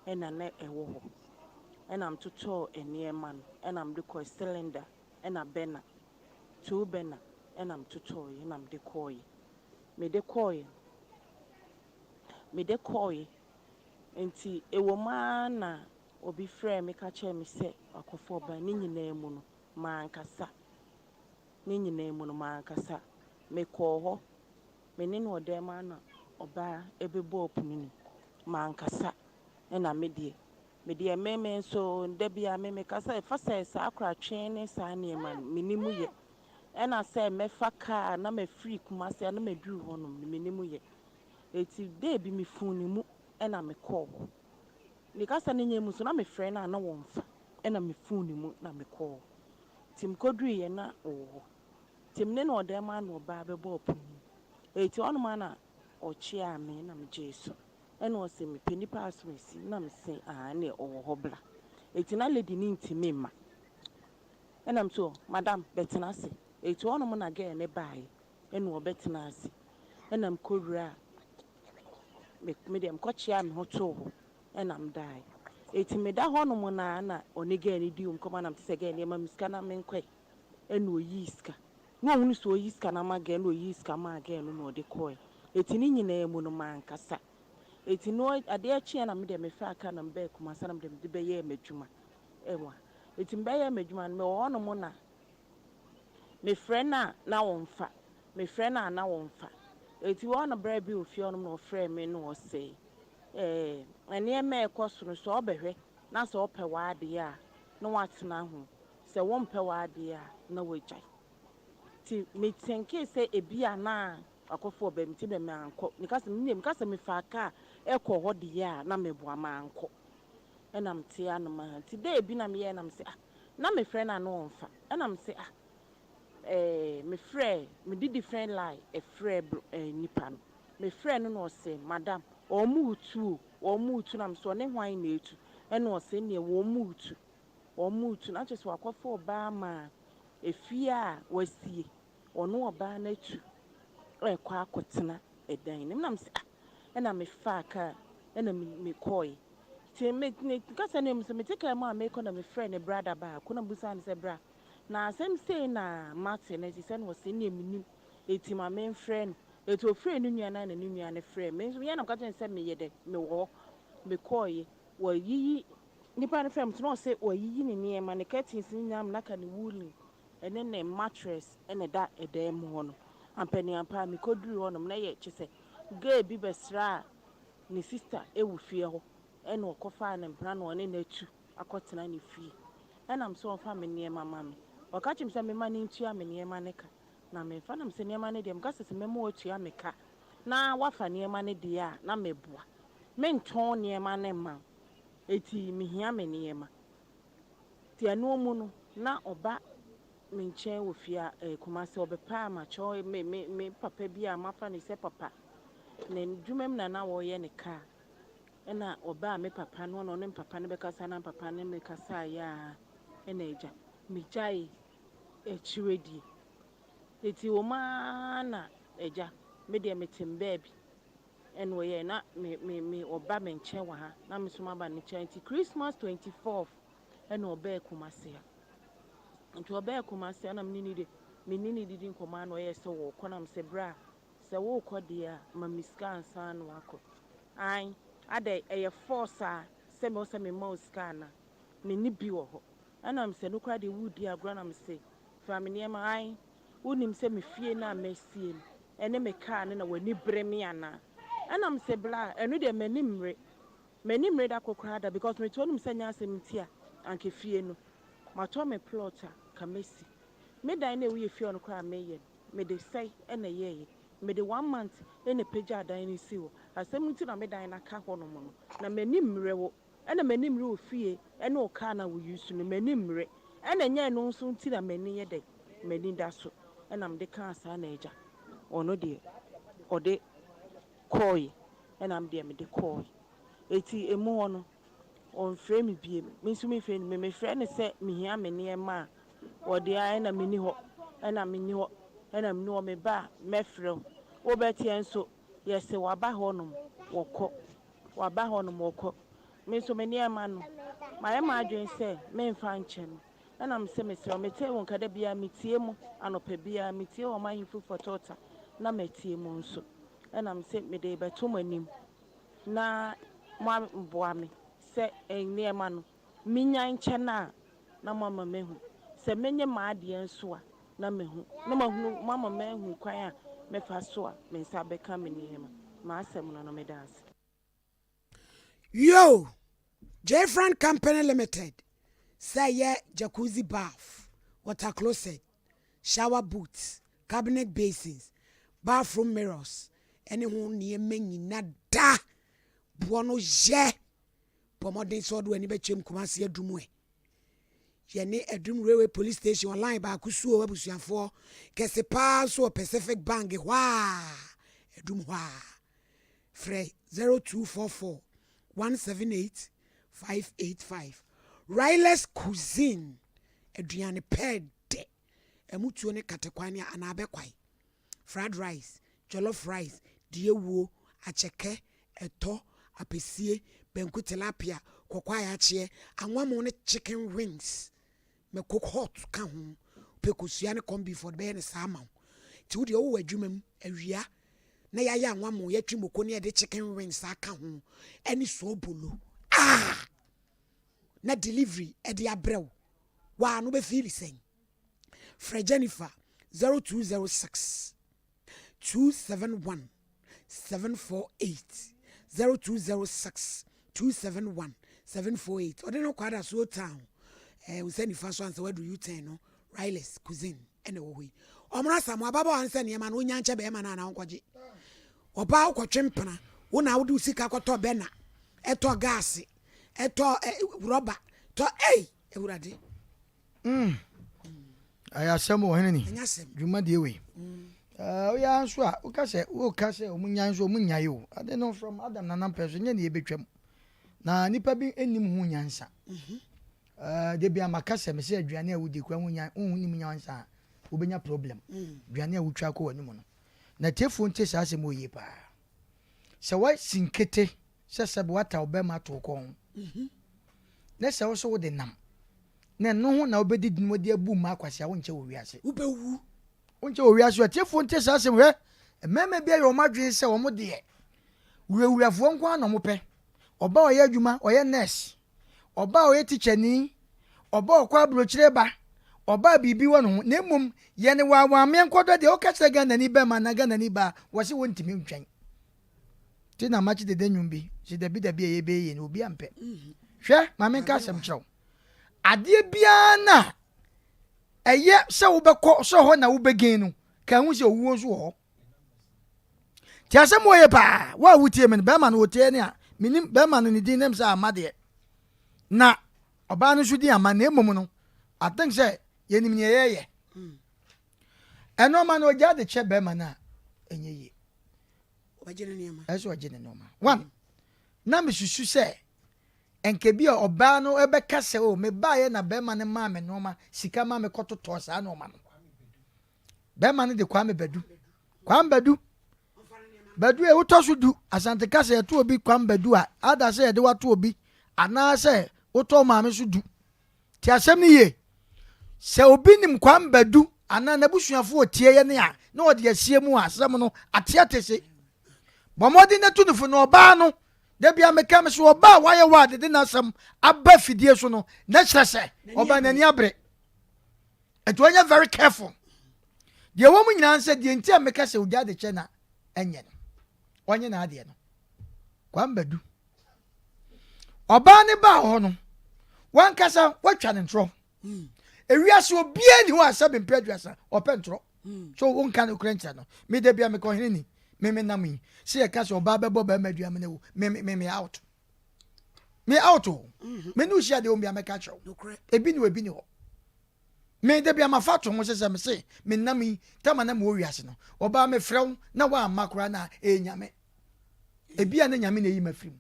ɛna na ɛwɔ hɔ ɛna mtotɔɔ nneɛma no ɛna mede kɔ cylinder ɛna bɛna 2 bɛna ɛna mtotɔɔ ɛna mede kɔɔɛ nti ewoma na obi frɛ me ka kyerɛ me sɛ akɔfo ɔba ne nyinaa mu no maankasa mekɔɔ hɔ me ne no ɔdan mu na ɔbaa ɛbɛbɔ ɔpono no maankasa ɛna medeɛ meme nso da bia meme kasa fa sɛ saa akratwe ne saa nneɛma no menimu yɛ ɛna sɛ mɛfa kaa na mafiri Kumase na maduru hɔ no menimu yɛ eti de bi mefun ne mu ɛna mekɔɔ hɔ ne kasa ne nyɛ mu so na mefrɛ na na wɔmfa ɛna mefun ne mu na mekɔɔ tim koduru yɛ na ɔwɔ tim ne na ɔdan ma na ɔbaa bɛbɔ ɔpono eti ɔno ma na ɔkyea me na megye so ɛna ɔsɛ me panipa aso esi na me se ne ɔwɔ hɔ bla eti na lady ne ntimi ma ɛna mso madam betena ase eti ɔno mo na gɛ ne bae ɛna ɔbɛtena ase ɛna mkɔwura me dem kɔkyea me ho too hɔ ɛna mdae eti me da hɔ no mo na ɔne gɛ ne di nkɔma na mte sɛ gɛ ne ma miska na menkɔ ɛna oyi iska na ɔhunu so oyi iska na ma gɛ na oyi iska ma gɛ no na ɔde kɔɛ eti ne nyinaa mu no mankasa eti no ade akyi na me dem me fa aka na mbɛ Kumase na me dem de bɛyɛ madwuma ɛwa eti mbɛyɛ madwuma no me wɔ no mo na me frɛ na wɔmfa eti wɔ no bra bi ofie no na ɔfrɛ me no ɔsɛ nneɛma a ɛkɔ so no sɛ ɔbɛhwɛ na sɛ ɔpɛ w'adeɛ a na watena ho sɛ wɔmpɛ w'adeɛ a na wagyae nti metenkee sɛ ebi a na akɔfo ɔbɛm nti bɛ mankɔ mekasa mefa kaa ɛkɔ hɔ deɛ a na meboa mankɔ ɛna mete anom ha nti dɛ ebi na meyɛ nam sɛ na mefrɛ no a na ɔmfa ɛna mese mede different lie ɛfrɛ nipa no mefrɛ no na ɔsɛ madam ɔmo utu nam so ɔne hwan na etu ɛna ɔsɛ nea ɔmo utu na kyerɛ sɛ wakɔfa ɔbaa ma efie a wasie ɔno ɔbaa no atu ɛkɔ akɔtena ɛdan nim nam sɛ ɛna mefa kaa ɛna mekɔe nti me kasa no mu sɛ mete kaa mu a mekɔ na mefrɛ ne brada baako na busa ne sɛ bra na asɛm sei na mate na ti sɛ no ɔsɛ nea menim eti ma memfrɛ no eti ofrɛ ne nua na ne nua ne frɛ me nso yɛ na kasa sɛ meyɛ dɛ mewɔ hɔ mekɔe wɔyiyi nipa ne frɛ me na ɔsɛ wɔyiyi ne nneɛma ne curtains ne nyam na ka ne woolen ɛne ne mattress ɛna da ɛdan mu hɔ no ampaniampa mekoduru hɔ nom na yɛ kyɛ sɛ girl bi bɛsra a ne sister ɛwɔ fie hɔ ɛna ɔkɔfa ne mpra na ɔne n'atu akɔtena ne fie ɛnam sɛ ɔfa me nneɛma ma me ɔka kyerɛ me sɛ mema ne ntua me nneɛma ne ka na memfa nam sɛ nneɛma ne deɛ meka sɛ mema watua me ka na wafa nneɛma ne deɛ a na meboa mentɔn nneɛma ne ma eti mehia me nneɛma ti ɛno mu no na ɔba me nkyɛn wɔ fie a Kumasi ɔbɛpa amakyɛw me papa bi a mafa ne sɛ papa na dwuma mu na wɔyɛ ne kaa ɛna ɔbaa me papa no na ɔne papa no bɛkasa na papa no mekasa ya ɛna agya megyae akyire die eti wɔ maa na agya me deɛ metem baabi ɛna ɔyɛ na me ɔba me nkyɛn wɔ ha na me so maba ne nkyɛn nti Christmas 24th ɛna ɔbaa Kumasi ha nti ɔbaa Kumasi na menini didi nkɔmɔ na ɔyɛ sɛ wɔkɔ na sɛ bra sɛ wɔkɔ deɛ a ma miska ansa na wakɔ an ada ɛyɛ force a sɛ me sɛ me ma oska na me ni bi wɔ hɔ ɛna sɛ no kra de wudi agora na sɛ fa me nneɛma an wonim sɛ me fie na mesie no ɛne me kaa ne na wani bre me ana ɛna sɛ bla ɛno de mani mre da kokra da because me tonim sɛ nya asɛm nti a anke fie no matɔ me plot a kamesi me dan na ewie fie no kra meyɛ me de sɛi ɛna yɛyɛ me de 1 month ɛna pagya dan no si hɔ asɛm nti na me dan na ka hɔ no mo no na mani mre wo ɛna mani mre wo fie ɛna o kaa na wo yusu no mani mre ɛna nya no nso nti na mani yɛ dɛ mani da so ɛna me de ka asa na agya ɔno de ɔde kɔɛ ɛna me de me de kɔɛ eti emu hɔ no ɔmfrɛ me bie me nso me frɛ me frɛ ne sɛ mehia me nneɛma a ɔde a ɛna meni hɔ ɛna meni hɔ ɛna meni hɔ me ba mɛfrɛ wo bɛteɛ nso yɛsɛ waba hɔ nom wɔkɔ me nso me nneɛma no mayɛ ma adwen sɛ memfa nkyɛ no ɛna me sɛ mesrɛ metie wo nkada bia metie mu anɔpa bia metie wɔ ma himfu fɔtɔta na metie mu nso ɛna me sɛ mede bɛto mo anim na mo mboa me sɛ nneɛma no minya nkyɛ na mama mehu sɛ menye maadeɛ nso a na mehu na mahunu mama mehu kwan a mefa so a me nsa bɛka me nneɛma ma asɛm no me dance yo J-Friend Company Limited say yeah jacuzzi bath water closet shower booths cabinet basins bathroom mirrors any ho nneɛma nyina da bono ye pomodin so do ani betwem Kumasi adum yene adum railway police station online ba kusuo abusuafo kese pa so Pacific Bank hwa adum hwa frɛ 0244 178 585 Riles Cuisine aduane pede emutuo ne katekwan ne anabekwai fried rice jollof rice diewuo acheke eto apesie benku tilapia kokwa ya chie anwamo ne chicken wings me cook hot ka ho pekosua ne kombi for be ne sama ti wo de wo adwumam awia na ya anwamo ya twimoko ne de chicken wings aka ho eni so bolo na delivery e de abrew wa no be feel sen Fred Jennifer 0206 271 748 0206 271 748 ɔde no kwada so town we send the first one so where do you turn no Riles cuisine ene wo hoi omra sam ababa wan se ne ma no nya nche be ma na na nkwaje oba kwotwempena wo na wo de usika kwoto be na eto gas eto rubber to ewurade ayasem wo hene ni anyasem dwuma de we oya nso a wo ka se omunya nso omunya yo ade no from adam nanam person nya ne ebetwam na nipa bi enim hu nyansa de bia makasa me se aduane a wodi kwa hu nim nyansa obenya problem aduane a wotwa ko wani mu no na tefo nte sa asem oye pa se wa sinkete se sebe wata obema to ko na se wo so wo de nam na no ho na obedi din wodi abu ma akwase a wonche wo wiase ubewu wonche wo wiase tefo nte sa asem we meme bia yo madwen se wo mo de wurawurafo nko na mo pe oba oye adwuma oye nurse oba oye teacher ni oba okwa brochire ba oba bibi wono na emum ye ne wa me nkodo de o ka kire Ghana ni ba ma na Ghana ni ba wo se wontimi ntwen ti na machi de denwum bi se de bi ye be ye ni obi ampe hwe ma me nka asem kyerɛw ade bia na eye se wo bɛkɔ so ho na wo begin no ka hu se owuo so ho ti asem wo ye pa wa wutie me ba ma no wotie ne a minim ba ma no ni din nem sa amade na oba no so di ama na emom no I think say yenim ne yeye eno ma no ja de che be ma na enye ye wajene ne ma eso wajene no ma one na me susu say enke bi oba no ebe kase o me ba ye na be ma ne ma me no ma sika ma me kototo sa no ma no be ma ne de kwa me badu e wotoso du asante kase e to obi kwa mbadu a ada say e de wato obi ana say woto ma me so du ti asem ni ye se obi nim kwa mbadu ana na busuafo otie ye ne a na ode asie mu asem no atiatese bomodi na tunufo no oba no da bia me kam so oba waye wade de na asem aba fidie so no na kyerese oba nani abre eto anya very careful de wo mu nyina nse de ntia me kase odia de che na enye no onye na ade no kwa mbadu oba ne ba ho no wan kasa watwa ne ntro ewiase obia ni ho asabe mpeduasa opentro so won kan okrancha no me de bia me ko hene ni me nam yi se e kasa oba bebo ba madua me ne wo me out me no shia de ombia me ka cho ebi ni ho me de bia ma fato ho se me se me nam yi tama na mo wiase no oba me frew na wa makora na enyame ebia na nyame na yi mafrim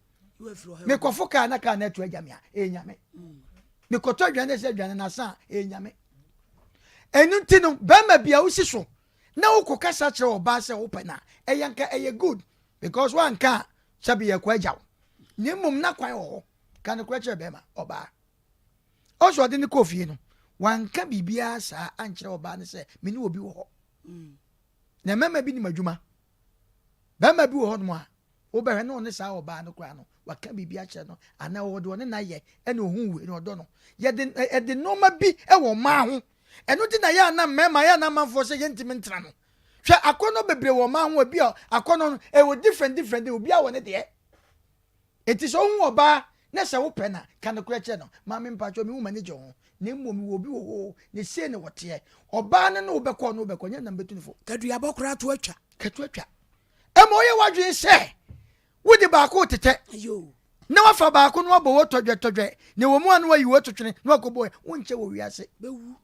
me kofo ka na to agyame a enyame me koto adwane se adwane na sa enyame enu ntino ba ma bia wo siso na wo kokasa kire oba se wo pena eyanka eye good because one ka sabi ye kwa agyaw ni mum na kwan wo ka ne kwa kire be ma oba oso de ne kofie no wanka bibia sa ankire oba ne se me ni obi wo ho na mama bi ni madwuma ba ma bi wo ho no a wo behwe no ne sa oba no kwa no waka bibia kire no ana wo de na ye ene ohun we no do no ye de no ma bi e wo ma ho eno di na ya na mema ya na manfo se ye ntimi ntra no hwe akono bebre wo ma ho bi akono e wo different obi a wo ne de eti so hu oba na se wo pɛ na ka no kura kire no ma me mpacho me hu manager ho na mmom wo bi wo ho ne se ne wote oba ne no wo bɛkɔ nya na mbetunifo kadu abokra to atwa emo ye wadwe se wodi ba ko tete ayo na wafa ba ko no abo wo todwe ne wo mu anu ayi wo twetwene na akobo wonche wo wiase bewu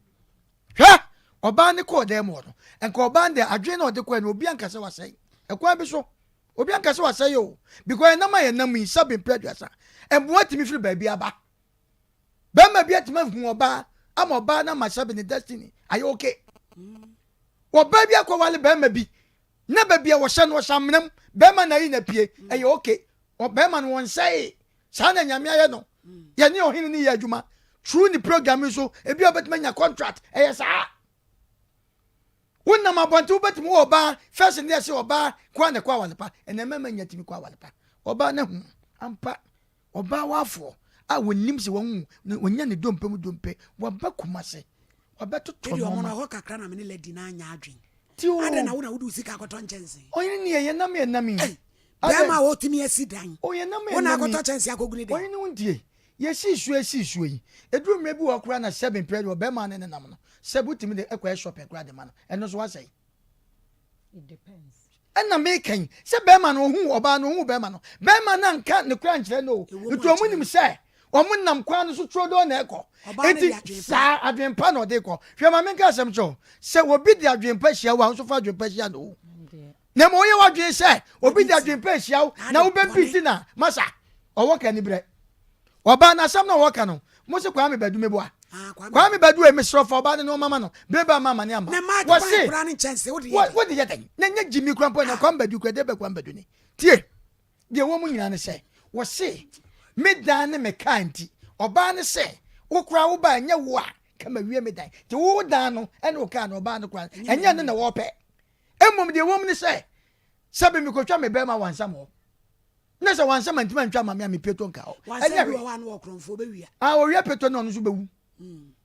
hwa oba ne ko dem wo no enka oba nde adwe na ode ko na obi ankase wasai ekwa bi so obi ankase wasai yo because na ma ye nam yi sabe mpredwasa embo atimi firi ba bi aba ba ma bi atimi hu oba ama oba na ma sabe ne destiny ayo okay oba bi akwa wale ba ma bi na ba bi a wo hye no hye ba ma na yi na pie ayo okay oba ma no won sai sa na nyame aye no ye ne ohini ni ye adwuma true ni program so ebi obetuma nya contract sa wonna mabonte obetum oba first ne se oba kwa ne kwa walepa ene mama nya timi kwa walepa oba na hu ampa oba wafo a wonnim se won wonya ne dompe waba kumase waba toto no na ho kakra na me ne ledi na anya adwen ti o ada na wo na wo usika akoto nchense oyini ne ye nam bema wotimi asidan oye na me wona akoto chance akoguni de oye no ndie ye si su yi eduru me bi wo kura na 7 period wo bema ne nam no sebutimi de ekwa shop ekura de ma no eno so wasai it depends ɛna mekan sɛ bɛrima no ohu ɔbaa no ohu bɛrima no bɛrima no anka ne kura nkyerɛ no nti ɔmo nim sɛ ɔmo nam kwan no so turo do na ɛkɔ eti saa adwempa na ɔde kɔ hwɛ ma menka asɛm kyɛw sɛ obi de adwempa hyia wo a nso fa adwempa hyia no na mo yɛ wadwen sɛ obi de adwempa hyia wo na wo bɛmpiti na masa ɔwɔ ka ni brɛ ɔbaa na asɛm na ɔwɔ ka no mo se kwa me badu me boa kwa me badu e mesro fa ɔbaa no mama no breba mama ne ama wo se wo de yɛdan na nya jimi kura mpo na kwa badu kwa de be kwa badu ni tie de wo mu nyina ne sɛ wo se me dan ne me kanti ɔbaa ne sɛ wo kura wo ba nya wo a kama wie me dan te wo dan no ɛne wo ka no ɔbaa no kura ɛnya ne na wo pɛ emom de wo mu ne sɛ sabe me kotwa me bɛma wansa mo na sɛ wansa mantima ntwa ma me peto nka ho ɛnya bi wa no okromfo be wia o wia peto no so bewu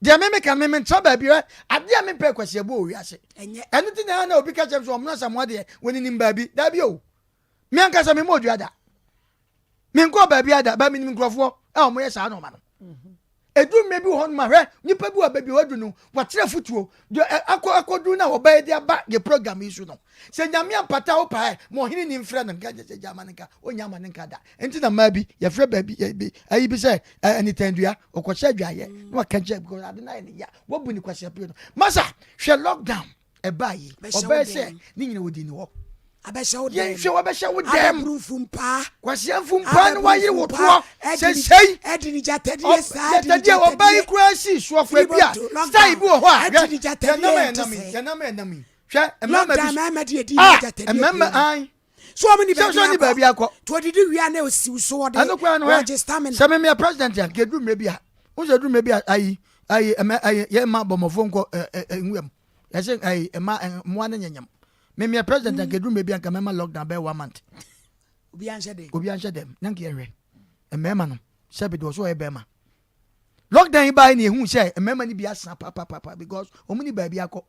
de me ka me ntra ba bi ade a me pɛ kwase bo wia se ɛno ti na obi ka kyem so omna samo de woni nim ba bi da bi o me anka sa me mo duada me nko ba bi ada ba me nim nkrofo a o mo yɛ saa no ma no edu me bi ho no ma hwɛ nipa bi wa ba bi wadu no wakyerɛ futuo de akodu na oba de aba ye program isu no se nyame apata wo pa mo hini ni mfrɛ no nka je jama nka onya ma nka da enti na ma bi ye frɛ ba bi ayi bi sɛ anitandua okɔhyɛ adwaye na waka je because ade na ne ya wobu ni kwase pe no masa hwɛ lockdown e ba yi oba sɛ ni nyina wodi ni wo abɛhyɛ wo dem hwɛ wobɛhyɛ wo dem prufumpa kwase mfumpa no wayi wo to sesei ɛdini jatadie saa ɛdini oba yi kura si suafo bi a style bi wɔ hɔ a ɛdini jatadie yanam hwɛ emama bi mama de di jatadie emama an so am ni ba bi akɔ to didi wia na osiw so wɔde wɔgye stamina sɛ me president ya kedu me bi a wo se du me bi a ayi ye ma bomofo nko nwam ya se ayi ma mo an nyanyam me president ya kedu me bi an ka mema lockdown be 1 month obi anhye dem na nke yɛhwɛ emema no sɛ bi do so e be ma lockdown ba ni ehu sɛ emema ni bi asa papa because omuni ba bi akɔ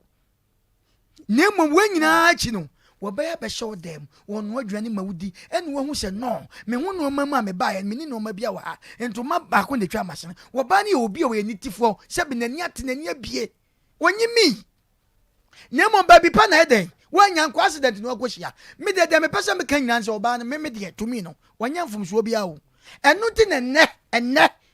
nemo wanyina achi no wobɛyɛ bɛhyɛ wo dɛm wɔno adwane ma wodi ɛne wahu sɛ no me ho no ma ma me bae me ni no ma bia wa ha ento ma ba ko ne twa masene woba ne obi a wo nitifo sɛ bi nani ate nani abie wonyi mi nemo ba bi pa na eden wanya nko accident no akohia me de me pese me kan nyina sɛ woba ne me de to mi no wanya mfomso bia wo ɛno ti ne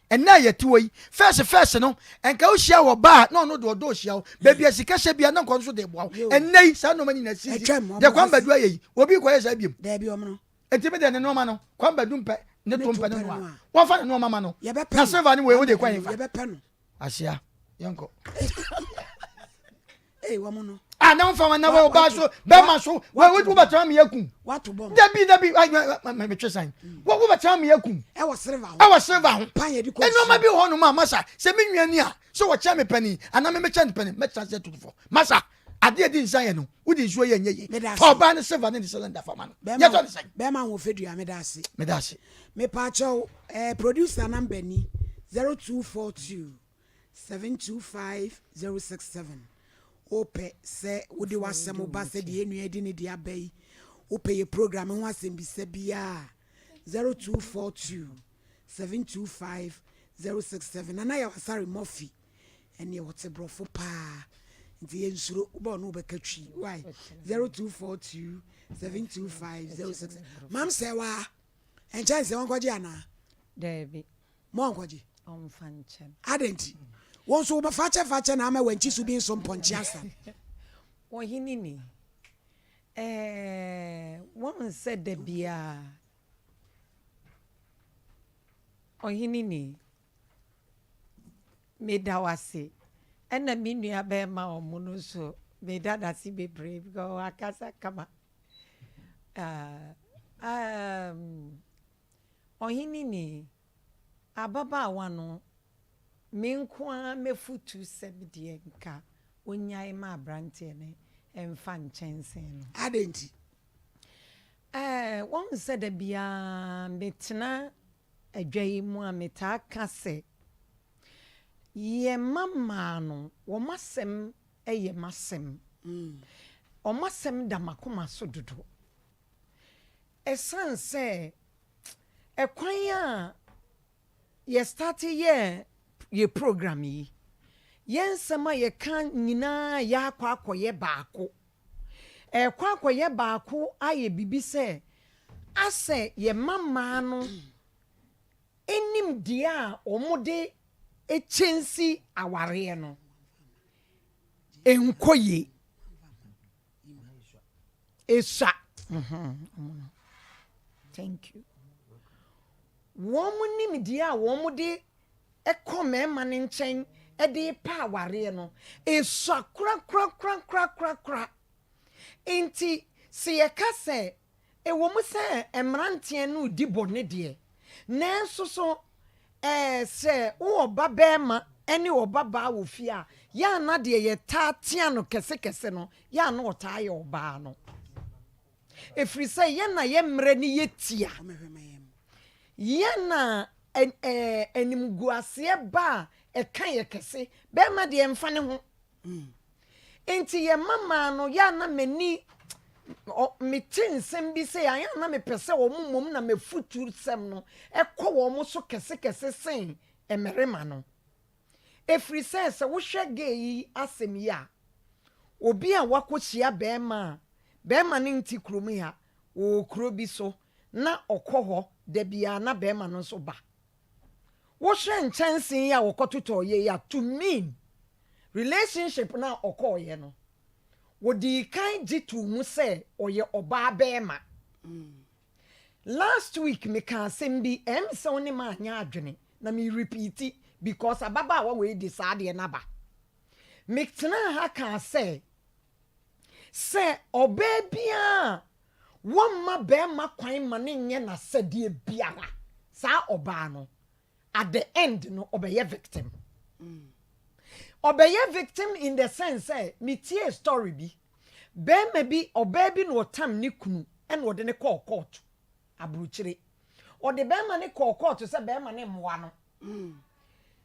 ɛnna yɛ tiwo yi first no enka wo hia wo ba na no do hia wo baby asika hye bia na nko so de boa ɛnna yi sa no mani na si de kwan badu ayi obi ko yɛ sa biem da bi omno enti me de ne no ma no kwan badu mpɛ ne to mpɛ no a wo fa ne no ma no na server ni we wo de kwan yi fa ye be pɛ no asia yanko wo mo no na mfa na wo ba so be ma so wo ba tra me yakun wato bom dabi me twe san wo ba tra me yakun e wo server ho pan ye di ko eno ma bi ho no ma masa se me nnuani a so wo kya me pani ana me kya me pani me kya se tutufo masa ade di nsan ye no wo di nsuo ye nyeye fa ba ne server ne cylinder fa ma no ye to ne san be ma wo fedua me da ase me pa chaw producer number ni 0242 725 067 ope se wodi wasem ba se de enua di ne de abai ope ye program ho asem bi se bia 0242 725 067 ana ya wasari mofi ene wote brofo pa nti ye nsuro uba no be katwi why 0242 725 067 mam se wa encha se won kwaje ana David mo kwaje on fanchem adenti won so ba fache na ama wanchi su bi nso mponchi asa ohini ni won said de bia ohini ni me dawase ena mi nua be ma omuno so me dada si bebre because akasa kama ohini ni ababa wano me nkoa mefutu sebde nka onyai ma brante ne emfa nchense no adenti won said de bia metena adwai mu a metaka se ye mama no wo masem eye masem o masem da makoma so dodo esan say ekwan a ye start ye program yi yensema ye kan nyina ya akwakoye baako ekwakoye baako aye bibi say ase ye mama no enim dia omude echensi aware no enkoye esa thank you womu nim dia womude ekomema ne nchen ede pa aware no esa kra enti se ye ka se ewomu se emrantie no di bone de nanso so se wo ba bema ene wo baba wo fi a ya na de ye ta tia no kese no ya na ota ye oba no efri se ye na ye mre ni ye tia ye na animguase ba kan ye kese bema de mfa ne ho enti ye mama no ya na mani me tin sem bi se ya na me pese wo mumum na me futu sem no ekọ wo mo so kese sen emerema no efri se wo hwege yi asem ya obi a wakochia bema ne nti krom ya wo kro bi so na okọ ho da bia na bema no so ba wo hwe nchansen ya wokototo ye ya to mean relationship na okọ ye no wodi kan jitu mu se oye oba bema last week me kan sembi se oni ma anya adwene na me repeat it because ababa wa we di saade na ba me tena ha kan se oba bia wamma bema kwan ma ne nye na sadie biara sa oba no at the end no obeye victim obeye victim in the sense me tie story bi bema bi oba bi no tam ne kunu en wo de ne call court abruchire o de bema ne call court se bema ne moa no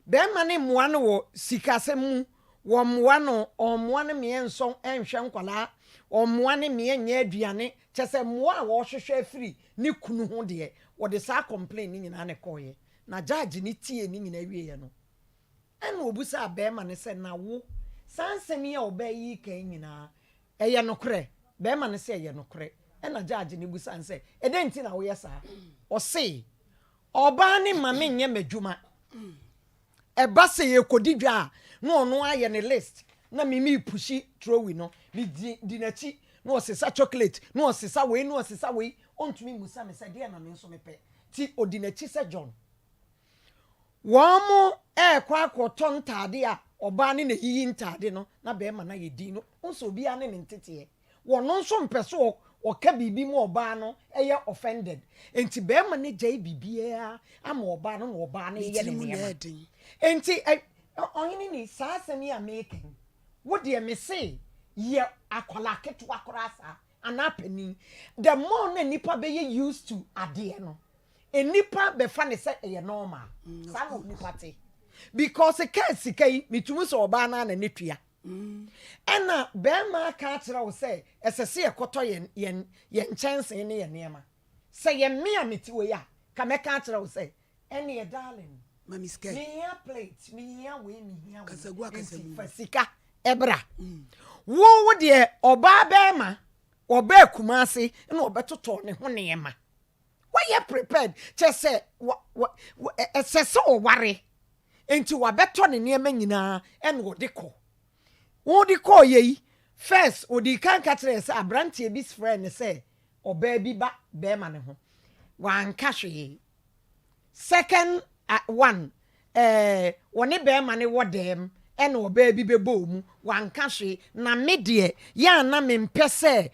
bema ne moa no wo sikasem wo moa no o moa ne me enso enhwe nkwala o moa ne me nya aduane chese moa wo hwehwe afiri ne kunu ho de wo de sa complain ni nyina ne koye na judge ni tie ni nyina wiye no en obusa bema ne se na wo sansemi ya obayi kan nyina eye nokre bema ne se eye nokre na judge ni busa nse edenti na wo yesa o se oba ne mame nye madwuma eba se ye kodidwa no ono aye ne list na mimi pushi trowi no mi di nachi no osesa chocolate no osesa we ontumi musa me se de na me nso mepe ti odinachi se John wamo kwa akoto ntade a oba ne na yiyi ntade no na be ma na yedi no nso bia ne ntete wono nso mpeso o ka bibi mu oba no eye offended enti be ma ne jai bibia ama oba no na oba ne ye ne enti onye ni saasem ya making wo de me say ye akola ketu akorasa anapeni the more na nipa be ye used to ade no enipa be fa ne say eye normal some nipa te because e ka sikai mitumu so oba na na netua ena be ma ka kira wo say esese ekoto ye nchense ne ye nema say ye me ameti we ya ka me ka kira wo say ene ye darling mami sky me ya plate me ya we me ya kasagu akasagu fasika ebra wo de oba be ma oba kumase na obetoto ne ho nema why you prepared just say esese o ware enti wa beto ne nema nyina en wo de ko ye first odi kan katre say abrante bi friend say oba bi ba be ma ne ho wan ka hwe second one woni be ma ne wodem en oba bi bebo mu wan ka hwe na me de ya na me mpese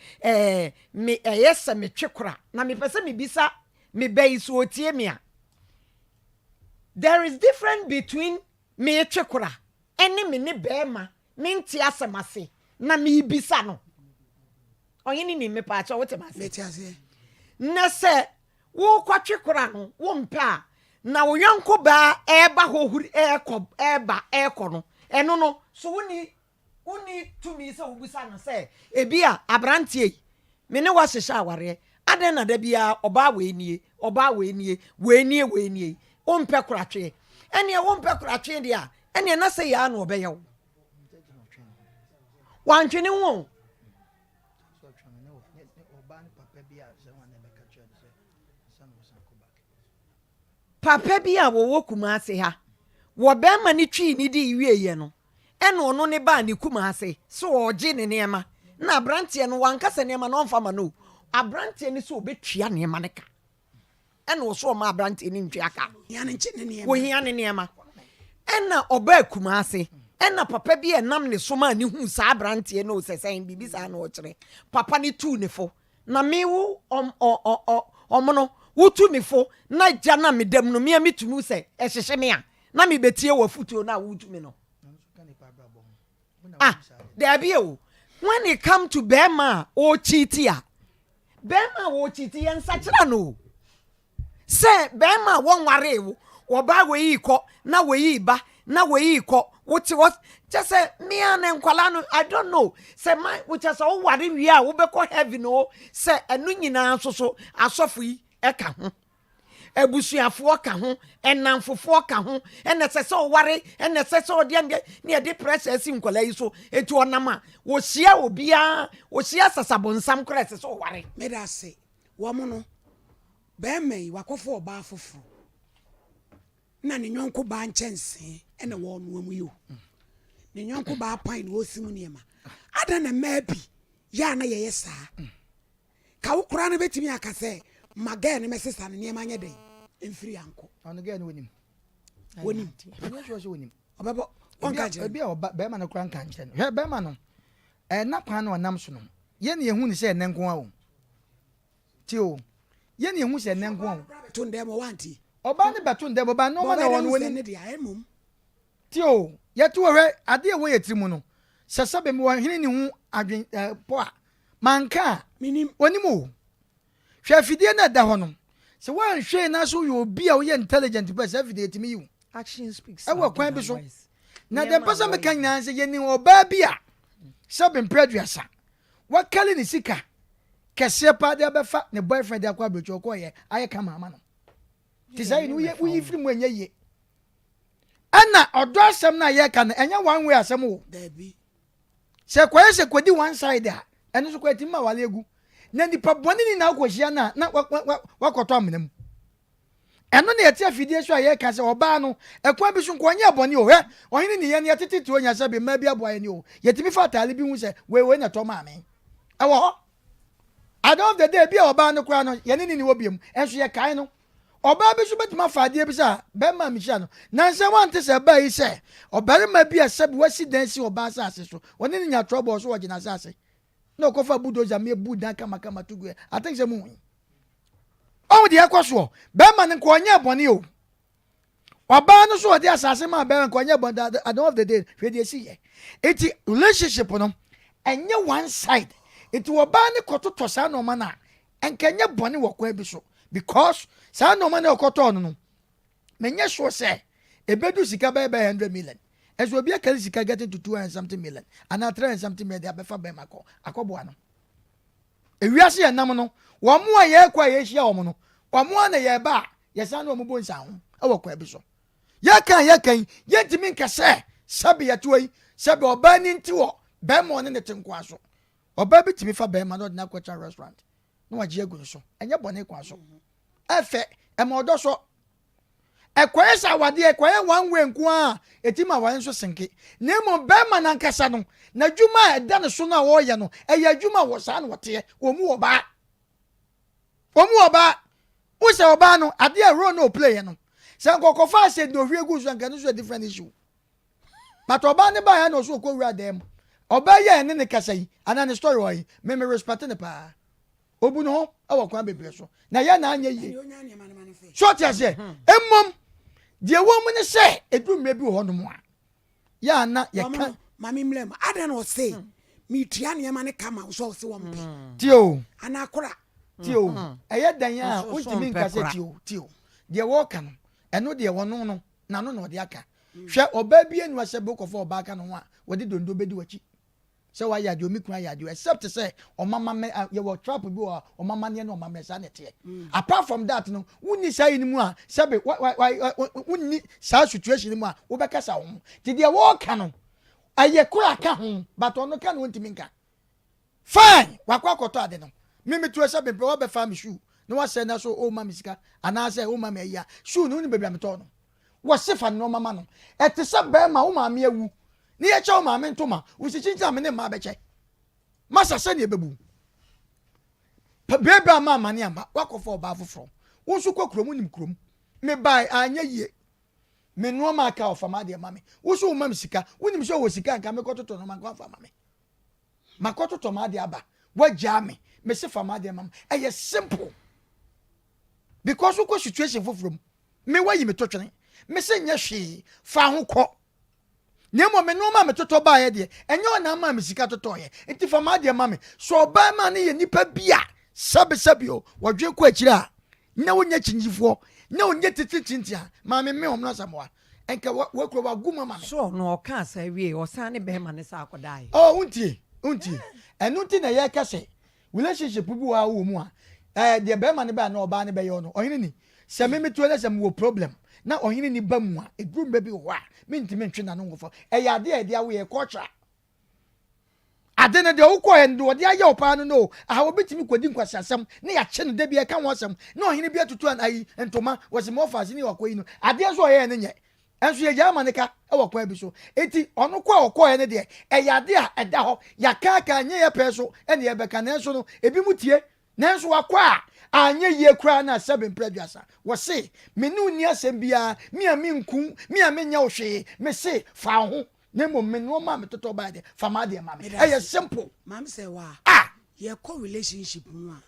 me yesa me twekora na me pese me bisa me be so otie me a there is difference between me twekora ene me ne be ma me nti asemase na me bisa no onye ni me pa cha wote mase meti ase na se wo kwatwekora no wo mpe a na wo yonko ba eba hohuri eko no eno no so woni to me se wo bisa no se ebi a abrantie me ne wa hyehyɛ aware adan na da bia oba we nie o mpe koratwe ene wo mpe koratwe dia ene na se ya na obeye wo wantwene wo papa bi a wo Kumase ha wo be ma ni twi ni di wieye no ene ono ne ba ni Kumase so oje ne nema na abrantie no wankasa nema no mfa ma no abrantie ni so obetwia nema ne ka ene wo so ma abrantie ni ntwia ka ya ne nche ne nema wo hia ne nema ena oba Kumase ena papa bi enam ne so ma ni hu sa abrantie no sesen bibi sa na o kire papa ni tu ne fo na mewu omono wotu mi fo na gya na medam no me metunu se ehyehye me a na me betie wa futuo na wotu mi no there be o when it come to bema o cheatia bema o cheatia nsachira no se bema won ware wo ba we yi ko na we yi ba na we yi ko what just say me and nkwala no I don't know say my which is all ware wi a wo be ko heaven o se enu nyina so asofo yi eka ho ebusuafo ka ho enamfofo ka ho ene sese o ware ene sese o de ne de pressure si nkwala yi so etu onama wo hia obia wo hia sasabonsam kra sese o ware me da say wo mo no be mai wakofo oba afoforo na ne nyonko ba nchense ene wo no amu yo ne nyonko ba pan no osimu niema ada na mabi ya na ye yesa ka wo kura na betimi akase maga ne mesesa ne niema nya den emfiri anko ono ga ne wonim enye so so wonim obabo onka je bia oba be ma no kura nka nche no he be ma no na pan no nam so no ye ne ehu ne se ne nko a wo ti o ye ne ehu se ne nko a to ndem wanti oba ne beto ndem oba no ma na wono wonim ne dia emum ti o ye to hwe ade wo ye tirimu no sesa be me wo hene ne hu adwen po a manka minim wonim o hwe afidie na da ho no se wan hwe na so yo obi a wo ye intelligent person afidie timi yu action speaks ewa kwan bi so na dem person me kan nyan se ye ni oba bi a sabe mpreduasa wakale ni sika kese pa de abefa ne boyfriend akwa abrocho ko ye aye ka mama no ti say ni uyi firi mu enye ye ana odo asem na ye ka na enya one way asem wo da bi se kwaye se kwadi one side a eno so kwati ma wale egu na nipa boni ni na akohia na wakoto amnam eno na yeti afidie so aye ka se oba no ekwan bi so nkonye boni o he ohini ni ye na yetete to onya se be ma bi aboa ni o yetimi fatale bi hu se we na to ma me ewo ho at of the day bi oba no kura no ye ni wo biem enso ye kai no oba bi so betima faade bi sa be ma mi sha no na nse wante se ba yi se obare ma bi ase bi wasi dan si oba sa ase so oni ni nya trouble so wogina sa ase no ko fa budoza me budan kama tugu I think se mu o de ekoso be ma ne ko nya boni o oba no so de asase ma be ma ko nya boni at the end of the day hwe de si ye eti relationship no enye one side eti oba ne kototo sa no ma na enkenye boni wo kwa bi so because sa no ma ne okoto no menye so se ebedu sika be 100 million as we be a kali sika getting to 200 something million and na 300 something million dey abefa be mako akobo ano ewiase ye nam no wo mo aye kwa ye hia wo mo no wo mo na ye ba ye san no mo bo nsa ho e wo kwa bi so ye kan ye ntimi nkase sabe ye toyi sabe oba ni nti wo be mo ne tenko aso oba bi timi fa be ma no na kwacha restaurant no waje agu so enye bone kwa so efe e mo do so ekwaye sa wade ekwaye one way nko a etima wan so senke nemo be ma na nkasa no na dwuma eda ne so na wo ye no eya dwuma wo sa na wote wo mu oba wo se oba no ade a role no play no se nkokofa se do hwe gu so nka no so different issue but oba ne ba ya no so ko wura dem oba ye ne kasa yi ana ne story wo yi me respect ne pa obu no ho awo kwa bebre so na ya na anya yi short ya se emmom die wo mu ne se edu mmebi ho no mo a ya na ye ka mami mlem ada no say mi tua ne ma ne kama so se wo mpe tio ana akora tio eye dan a untimi nkase tio die wo ka no eno de wo no na no de aka hwe oba bi enu ase book of oba aka no a wo de dondo bedi wachi So why you me kura you except to say o mama me you will trap bi o mama ne no mama sa ne te. Apart from that no, wonni say ni mu a sebe why wonni sa situation ni mu a wo be kasa ho. Ti de wo ka no aye kura ka ho but ono ka no ntimi nka. Fine, wakwa koto ade no. Me to sebe be wo be fa me shoe. No wa say na so o mama sika ana say o mama ya shoe no ni be bia me to no. Wo sefa no mama no. E te se be ma wo mama awu. Ni ye chawo maame ntoma usichinja me ne ma beche masa se ne bebu bebe ama mane amba wakofo oba foforo wonsu kokrom nim krom me bai anya yie me no ma ka ofama de mame wonsu mam sika wonim so wo sika nka me kototo no ma nka ofama me makototo ma de aba wagya me se fama de mam eye simple because wo situation foforo me wayi me totwene me se nya hwe fa ho kɔ Nemo me no ma me toto ba ye de enyo na ma me sika toto ye enti fa ma de ma me so ba ma ne ye nipa bia sabe o wodwe ko akira na wonya chinyifo na wonya tititintia ma me homno samoa enka wo kro ba guma ma me so no ka sa wie o san ne be ma ne sa akodae oh unti enu nti na ye kase relationship bu wa wo mu a de be ma ne ba na oba ne be yo no ohini ni se me metu na se mo problem na ohini ni ba mu a edrum be bi ho a mentime ntwe na no ngofo eya ade ade awo ye kotra ade ne de ukọ ende ode aye opa no no aha obetimi kwadi nkwasasam na ya che no de bi e ka wonsam na ohini bi atutu an ayi entoma wose mo fast ni wakoyi no ade so ye ne nye enso ye jama ne ka e wakọ bi so eti ono kwa okọ ye ne de eya ade a eda ho ya ka ka nye ye pe so ene ye be ka na enso no ebi mutie na enso wakọ a anya ye kura na 7 preduasa wo se me nu ni asem bia me a me nku me a me nya wo hwe me se fa ho na mo me no ma me toto ba de fa ma de ma me e simple mam say wa ye ko relationship mu a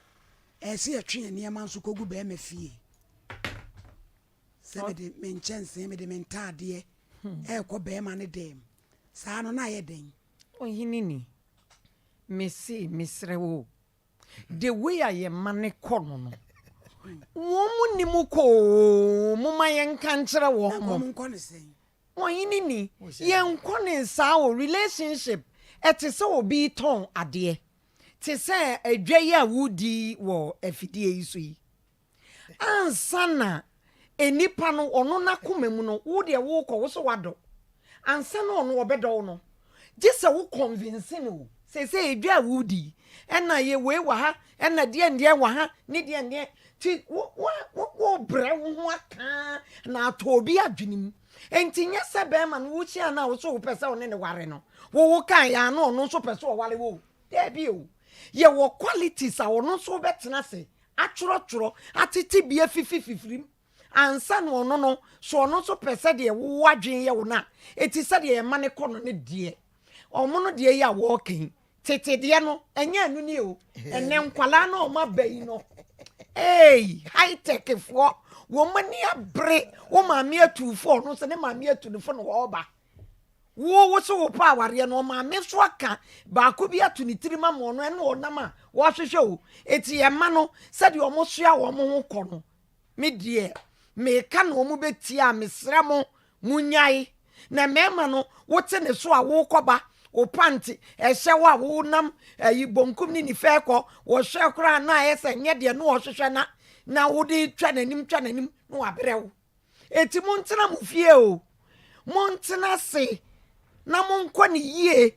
e se ye twen ne ma nso kogu be ma fie se me de me nchense me de mentade e ko be ma ne dem sa no na ye den ohini ni me se mesrewo the way I am mane kono no wo ni mu ko mo ma yen kan kire wo mo nko ne sen ohini ni yen ko ne sa o relationship ete se obi ton ade te se adwaye a wudi wo afidie iso yi ansana enipa no ono na komemu no wo de wo ko wo so wado ansana ono obedo no gise wo convince no se adwa wudi ena ye we wa ha ena de wa ha ni de ti wo bre wo aka na to obi adwenim enti nya se be ma no wo chi ana wo so wo pese wo ne ware no wo kan ya no no so pese wo ware wo de bi o ye wo qualities a wo no so betena se atworo atiti bia fififirim ansa no no so no so pese de wo adwen ye wo na eti se de ma ne kono ne de omo no de ya wo kan tete de no enya anu ni o ene nkwala na o ma bayi no high tech fo wo mani abre wo ma me atu fo no se ne ma me atu ne fo no wo ba wo so wo pa aware no ma me so aka ba ko bi atu ni tirima mo no ene onam a wo hwehwe o eti ye ma no se de o mo soa wo mo ho kɔ no me die me ka no mo betia me sra mo munyai na me ma no wo te ne so a wo kɔba o panti ehye wa wo nam yi bonkum ni fe ko wo hwe kra na ayese nye de no wo hwehwe na wo de twa nanim no abrew eti mo ntena mo fie o mo ntena se na mo nkɔ ne yie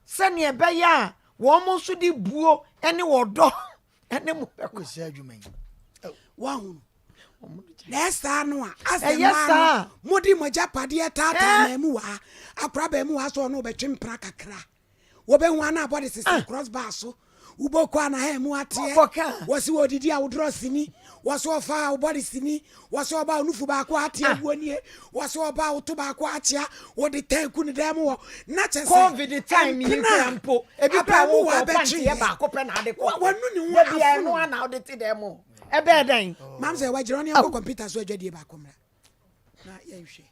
se ne be ya wo mo so di buo ene wo do ene mo be ko se adwuma yi wa hu Nesta no asa modi moja pade tata na mu wa akra ba mu wa so no betwe mpra kakra wo be hu ana body system cross bar so uboko ana he mu ate wasi wodidi a wodro sini wasi ofa body sini wasi oba onufu ba ko ate abuanie wasi oba oto ba ko atia wodi tanku ne dem wo na chese covid time yi krampo ebi pa wo wa betwe e ba ko pe na ade ko wonu ni wo bia no ana ode ti dem ebe den mam say wajiro ni akọ computer so adwade ba komra na ya hwe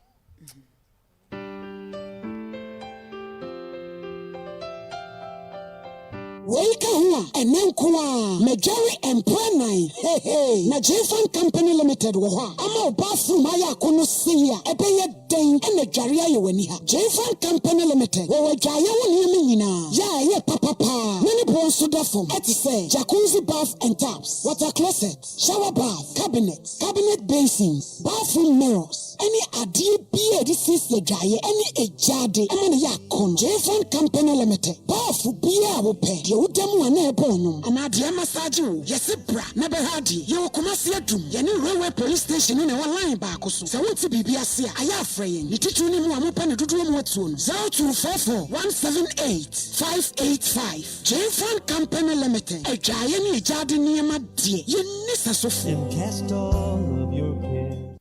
Wake up and then Majori and Pranai. Hey. Na Jefan Company Limited waha. Ama bafu maya kono siya. Ebeye ding and the Jaria Yeweniha. Jefan Company Limited. Wewe Jaya Wanyamina. Ya papa. Many bones to the form. Say jacuzzi bath and taps. Water closet. Shower bath. Cabinet basins. Bathroom mirrors. Any adie biye this is the Jaya. Any ejade. Amani ya kono. Jefan Company Limited. Bafu biya wope. Udemu ane bonum anadie massage yesi bra na behadi ye okumasi adum ye ne railway police station ne line ba akoso se wonti bibia se aya afreyen ni titru ni mu amopa ne dodo mu atuo no 0244 178 585 Jefan Company Limited ejaye ni ejade niema die ye nisa sofo cast all of your care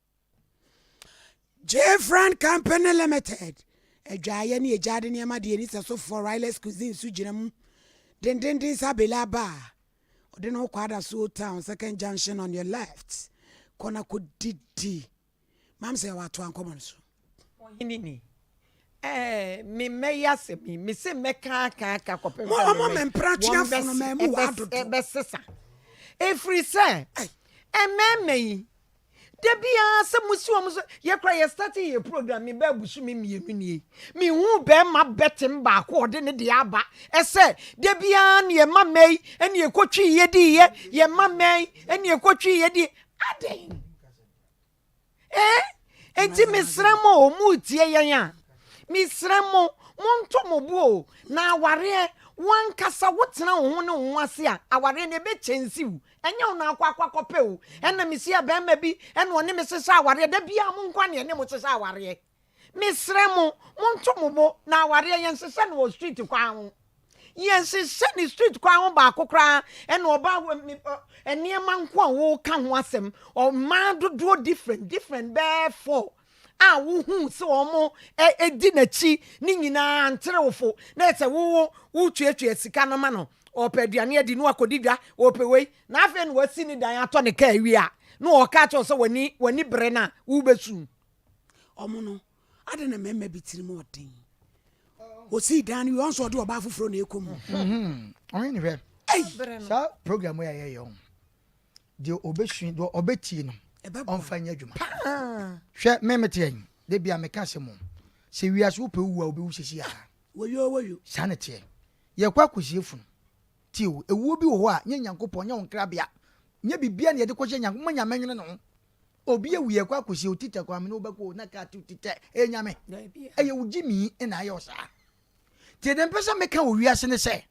Jefan Company Limited ejaye ni ejade niema die nisa sofo Riley's Cuisine sujiramu Den sabela ba. Odeno kwada so town second junction on your left. Kona ko didi. Mam say wa to ankomo so. Oyinini. Me meyase me se meka ka kope. Mo me mpratia fono me mu adodo. Ebesesa. Efri se. Ememe. Debia se musi so ye kra ye start ye program me ba busu me mienu nie me hu be ma betem ba ko de ne de aba ese debia ne ma mei ene ye kotwi ye di ye ma mei ene ye kotwi ye di aden enti misramo mu tie yen a misramo monto mobo na aware wan kasa wotena wo ne wo ase a aware ne be chensiw enya na akwa kopew ena misia be ma bi ena one me sesa aware da bia mo nkwa ne ne mo sesa aware misramo monto mobo na aware yen sesa no street kwa ho yen sesa ni street kwa ho ba akokra ena oba ene ma nkwa wo ka ho asem o ma dodo different be for wuhu se omo edi na chi ni nyina antrewfo na ese wo tuetue sika no ma no opeduane edi no akodidwa opewei na afa no wasi ni dan ato ne ka awi a no o ka cho so wani bre na wo besu omo no ade na mema bitiri mo odin o si dan wi onso de oba foforo na ekomu oni be sa program we aye yo de obeshin do obeti no onfanya dwuma hwe memete de bia meka semo se wiase wo pe wu a obewu sisi a woyo sanete ye kwa kwosiefu ti ewu bi wo ho a nya nyankopon nya wonkrabia nya bibia ne ye de kwose nyanko manya menwene no obi ewu ye kwa kwosie otita kwa me no beko na ka tutita enyame eye wugimi na aye osa ti de mpesa meka wo wiase ne se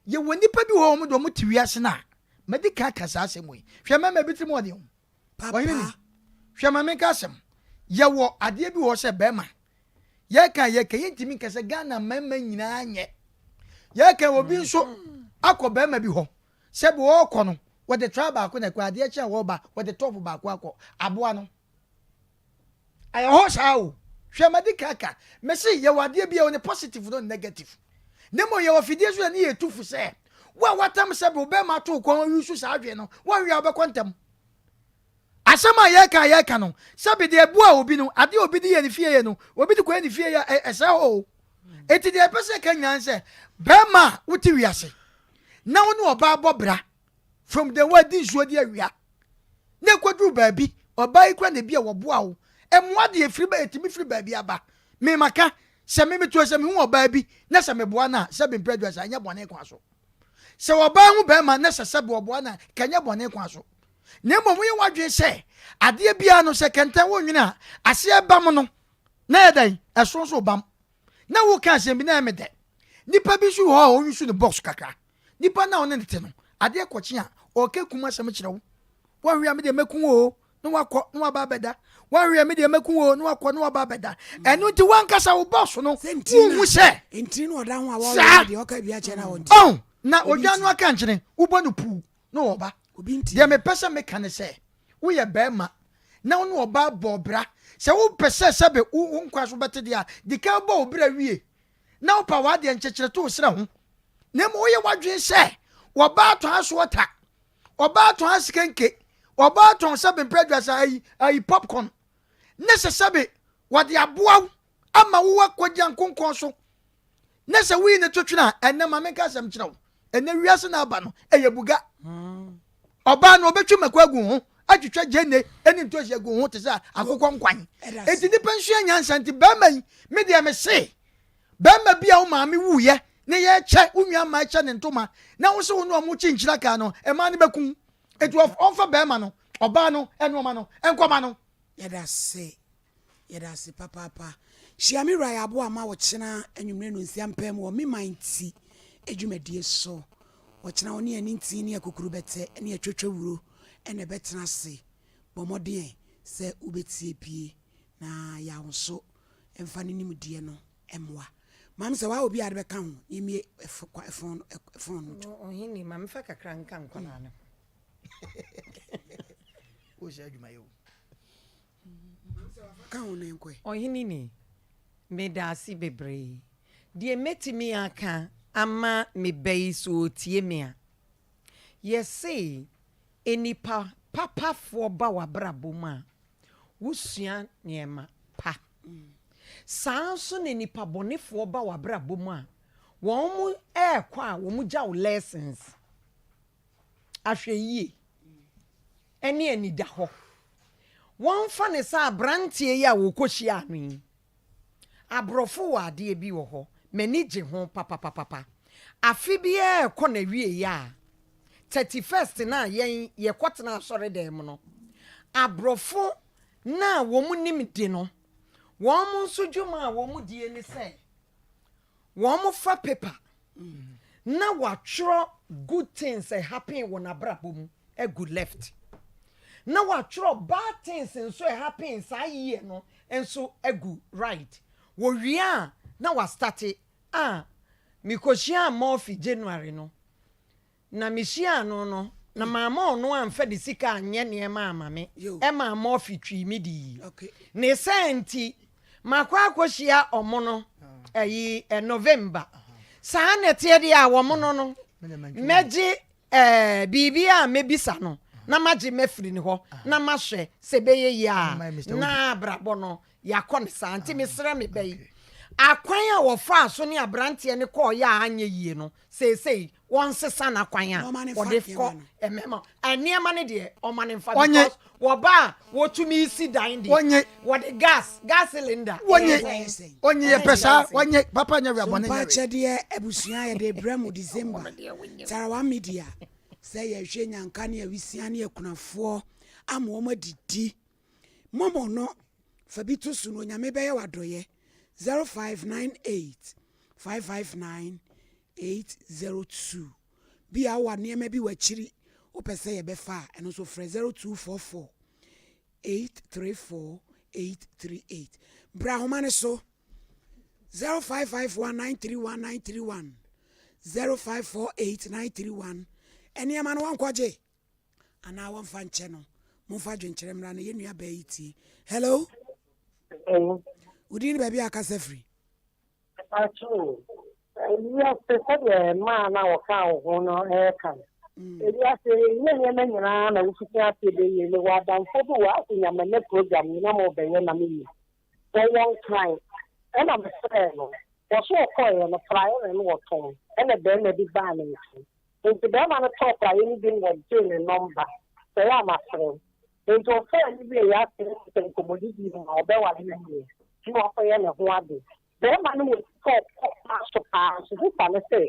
ye woni pa bi wo mo do mo ti wiase na medika kasa asemo hwe mama bitiri mo de ho papa hwe mama kasem ye wo ade bi wo se bema ye kan ye ntimi kase Ghana mama nyina anye ye kan obi nso akọ bema bi ho se bo okọ no wo de tra ba akọ na kwa ade eche wo ba wo de top ba akọ aboa no aye ho sha o hwe medika ka me se ye wo ade bi ye wo ne positive no negative nemo ye wo fidie so na ye tufu se wa watam se bo bema to ko yusu sa adwe no wa wi abekontam asama ye ka no sabe de bua obi no ade obi de ye ne fie ye no obi de ko ye ne fie ya ese ho eti de pese kan nyan se bema wuti wiase na wo no oba bobra from the word din so de awia na kwadru baabi oba ikra na bia wo boa wo emwa de efiri ba etimi firi baabi aba me maka se me to se me hu oba bi na se me boa na se be mpredwa sa anya bone kwa so se oba hu bema na se be oboa na kanya bone kwa so nemo mo ye wadwe se ade bia no se kenta wo nwina ase ba mo no na edan esonso bam na wo ka se bi na me de nipa bi su ho o nsu ne box kakra nipa na one nete no ade kochi a o ke kuma se me kire wo wa hwia me de mekun o no wakọ no aba beda wa hwia me de mekun o no wakọ no aba beda enu ti wan kasa wo box no wu se enti no oda ho a wo de o ka bia che na won ti na odwa no aka nkyene wo bo no pu no oba de me pese me kan se wo ye bema na wo no oba bobra se wo pese se be wo nkwaso bete dia di ka bo obra wie na wo pa wa de nkyekere to sra ho na mo ye wadwen se wo ba to aso ota oba to asikenke oba to se be predwa sa ai popcorn ne se sebe wo de aboa ama wo akogya nkonkon so ne se wi ne totwena enema me ka sam kire wo ene wiase na aba no eyebuga oba no obetwe makwagu ho atwetwa jene eni nto hye gu ho te sa akokɔ nkwan enti ni pensu anyansa nti ba mai me de me se ba ma bia wo maame wuye ne ye che unwa ma che ne ntoma na wo se wo no mo chinchira ka no e ma ne bekun enti onfa ba ma no oba no eno ma no enkoma no yɛda se papa hyiame wura yɛ aboa ma wɔkyena anwummerɛ no nsia mpɛ mu wɔ me man ti adwumadie so wɔkyena wo ne ani nti ne akukuru bɛtɛ ne atwatwa wuro ɛna ɛbɛtena ase bɔ mmɔden sɛ wobɛtie pie na yɛawo so ɛmfa no nimdeɛ no ɛmmoa mam sɛ waa obi ade bɛka ho yɛmie ɛfon no to ɔhene ma mefa kakra nka nkɔla no wo sɛ adwuma yɛ ka ho no nkɔe ɔhene ni meda ase bebree deɛ mɛtumi aka ama mebɛyi so tie me a yɛse enipa papafoɔ ba wabrabɔ mu a wosua nneɛma pa saa nso ne nipa bɔnefoɔ ba wabrabɔ mu a wɔn mu ɛɛkɔ a wɔn mu gya wo lessons ahwɛ yie ɛne anida hɔ wɔn fa ne sɛ aberanteɛ yi a wɔkɔhyia ano yi aborɔfo wɔ adeɛ bi wɔ hɔ m'ani gye ho papapapapa afe biara ɛkɔ na wie yi a 31st na yɛn yɛkɔtena asɔre dɛm no aborɔfo na wɔn mu nim de no wɔn mu nso dwuma a wɔn mu die ne sɛ wɔn mu fa paper na wɔatwerɛ good things happen wɔ n'abrabɔ mu egu left na wɔatwerɛ bad things nso happen saa yie no nso egu right wɔwie a na wɔastarte mikohyia mɔfi January no na mehyia no na maama ɔno amfa de sika anyɛ nneɛma ama me ɛma mɔfi twi me di ne sɛnti makɔ akɔhyia ɔmo no November saa na ɛteɛ de a wɔmo no mɛgye biribi a mɛbisa no na magye mɛfiri ne hɔ na mahwɛ sɛ bɛyɛ yi a na abrabɔ no yɛakɔ ne saa nti mesrɛ me bɛyi akwan a wɔfa so ne aberanteɛ ne kɔɔ yɛ a anyɛ yie no seesei wɔn sesa na kwan a wɔde kɔ ɛmɛma nneɛma ne deɛ ɔma ne mfa because wɔba a wɔtumi si dan deɛ wɔde gas cylinder onye yɛpɛ saa onye papa nyɛ wabɔne nyɛ kyɛdeɛ abusua yɛde brɛ mu December tarawa media sɛ yɛhwɛ nyanka ne awisia ne akunafoɔ ama wɔn adidi mɔmɔ no fa bi to so no nyame bɛyɛ wadɔyɛ 0598 559 802 bi a wa nneɛma bi wakyiri wopɛ sɛ yɛbɛfa a ɛno nso frɛ 0244 834 838 bra homa ne so 0551931931 0548931931 ɛnneɛma no wankɔgye anaa wɔmfa nkyɛ no momfa dwenkyerɛ mmra no yɛnnua baa yi tie hello wodi ne baabi akasa firi wiase sɛdeɛ maa na wɔka wo ho no ɛɛka wiase nyɛ nneɛma nyinaa na wofiti ase bɛyie ne wɔadamfo bi wɔ ase nyamane program nyina ma wɔbɛyɛ na meyɛ wɔwɔ nkran ɛna mesrɛ no wɔso wɔkɔɔyɛ no fraeɛ no wɔtɔn ɛna bɛrima bi baa ne nkyɛn nti bɛrima no tɔɔ fraeɛ no bi wɔgyee ne nɔmba sɛ yɛ amafrɛ nti ɔfɛɛ no bi a yɛase sɛ nkɔmmɔdidi mu a ɔbɛwale no yɛ nti wɔkɔyɛ ne ho ade bɛrima no wɔ so paa so sifa no sɛ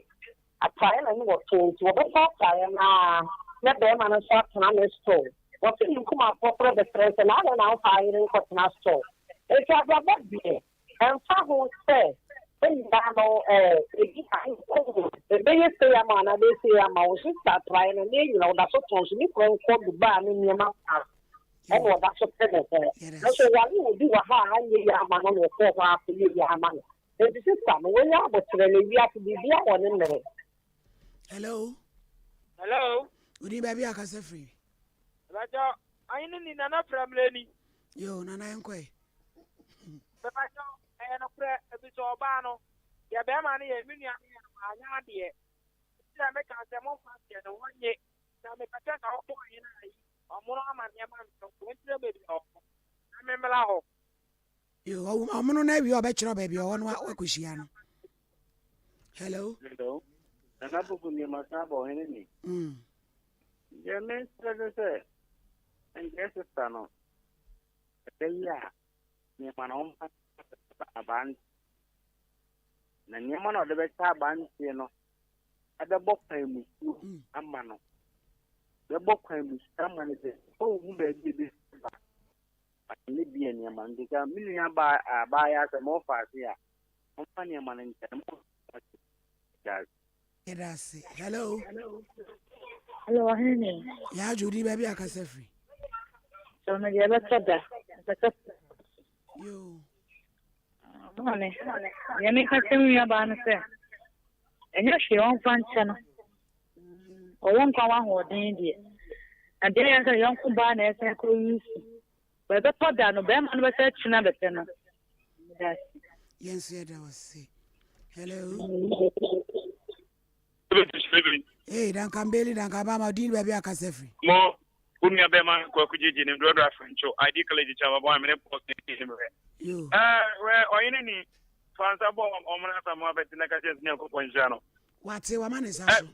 atraeɛ na ne wɔtɔn nti wɔbɛfa atraeɛ no na bɛrima no nso atena ne store wɔsɛ ne nkuma apɔporɔ bɛtrɛ sɛ na adɛ na wofa ayere nkɔtena store nti abrabɔ deɛ ɛmfa ho sɛ ɛnyinaa no ɛbɛyɛ sei ama anaa bɛsei ama wo sista atraeɛ no ne ɛnyina woda so tɔn so ne kura nkɔ dubaa ne nneɛma pa ɛna wɔda so pɛ ne hɔ na so wale wɔ bi wɔ ha a anyɛ yi ama no na wɔkɔɔ hɔ akɔyɛ yi ama no nti sista no wɔnyɛ abɔkyerɛ no wiase biribia wɔ ne mmerɛ hello wodi baabi akasa firi Bajo, ayini ni nana framleni. Yo, nana yankwe. Bajo, ayana pre ebiso obano. Ya be mani ye mini anya de. Ti me kan se mo fa se no wanye. Na me pata ka ho ayina yi. Omuno amani ama so ko ntire be bi ho. Na me mela ho. Yo, omuno na wi obekiro ba bi ho no akoshia no. Hello. Hello. And I put me my sabo enemy. Yeah, man, say, and guess it's done. Yeah, near my own band. And near one of the best band, you know. At the book time, a man. The book time is someone is oh, who may be this. I need be any man because million buy us a more fast here. I'm funny man in It does. Hello. Hello, honey. Yeah, Judy, baby, I can say free. So, maybe I better that. You. Honey, you make a thing about it. And you're she won't find channel. Or won't come on or India. And then as a young company, as I could use. But the pot down, no bam, and was such another channel. Yes, yeah, that was say. Hello. Hey, don't come Bailey, don't come Bama, deal baby, I can say free. More, put me a bear, Kokujin, and Drodra French, so I declare the child of 1 minute post. You. Where or any Fansa bomb or Manasa Mabet in the Cajas Nako Ponjano. What's a woman is also?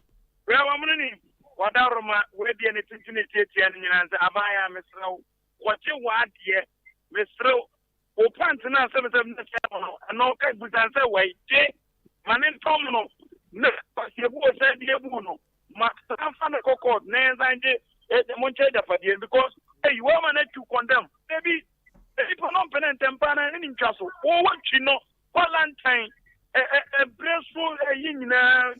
Where are many? What are where the anything and Abaya, Mr. What you want here, Mr. Open to now 7 and no kind of answer. Wait, Manin Tomino. No, but you said the Abuno. Max Fanfa Coco, Nans and the Moncheda for you because you are managed to condemn. Maybe people don't pen and tempana and in castle. Oh, what you know, Valentine, a blissful Nina,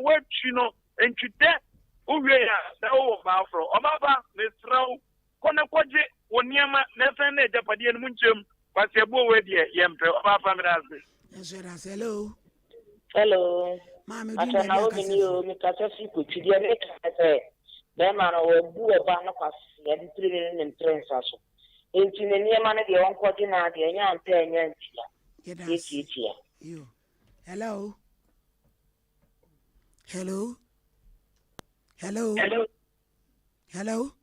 what you know, and to death. Oh, yeah, the old Bafro, Obaba, Mr. Konakoje, Wonyama, Nathan, Japadian Munchum, but your boy, dear, Yemper, Papa, Yes, hello. Hello. Mammy, I don't know you, because you could see the say, them man will do a banner pass and 3 million in trains also. Into the near man of the own quadrina, the young 10 years. You. Hello. Hello. Hello. Hello. Hello.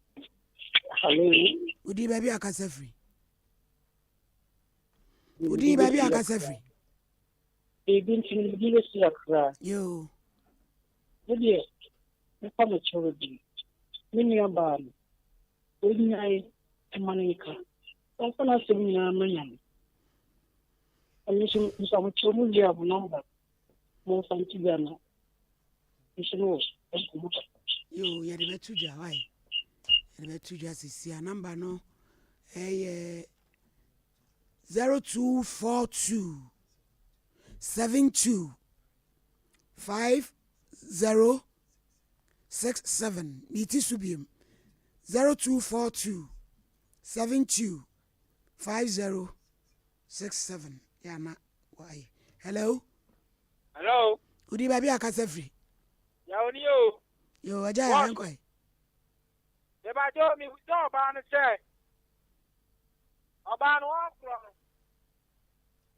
Hello. Udi baby, I can say free. Udi baby, I can say free. Been to give us your cry. You. Dear, the public children. Many are bad. Wouldn't I, Monica? Often I say, Million. And you some children have number. More than Tigana. You should know. You, you're the better Jawai. You're the better just see a number no. 0242 72 5067. It is subium 0242 72 5067. Yana, why? Hello. Hello. Udi baby akase free. Yawnio. Yo, aja yanko. The Bajo me with no ban say. Oban one from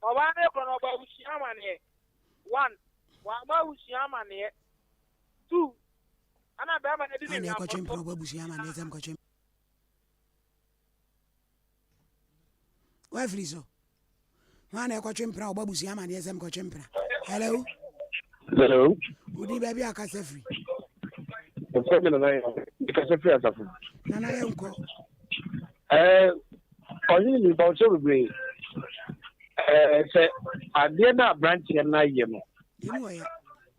Obane kono ba usiama ne. 1. Wa ma usiama ne. 2. Ana be ma ne di na ko chim pro ba usiama ne zam ko chim. Wa frizo. Wa na ko chim pro ba usiama ne zam ko chim pra. Hello. Hello. Udi baby akase free. The problem is because free as afu. Nana yanko. Only about so we say adeɛ na aberanteɛ na yɛ no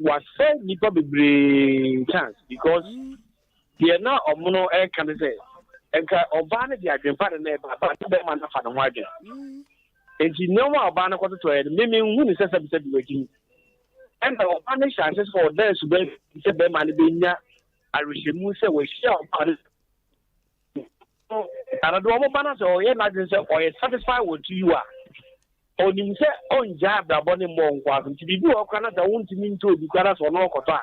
wasɛ nipa bebree chance because deɛ na ɔmo no ɛka ne sɛ ɛnka ɔbaa no de adwempa ne na ɛba aba ne bɛrima no fa ne ho adwen nti nneɛma a ɔbaa no kɔtotɔ yɛ no meme nhu ne sɛ sɛbisɛbi w'akyi ɛnna ɔbaa no hyɛ ase sɛ ɔda asuban sɛ bɛrima no bɛnya arehyɛmu sɛ wahyia ɔbaa no anado ɔmo ba no sɛ ɔyɛ n'adwen sɛ ɔyɛ satisfied with you a onim sɛ ɔngya abrabɔ ne mmɔ nkɔ aso nti biribi wɔ ɔkora no sɛ wontumi nto obi kora sɛ ɔno ɔkɔtɔ a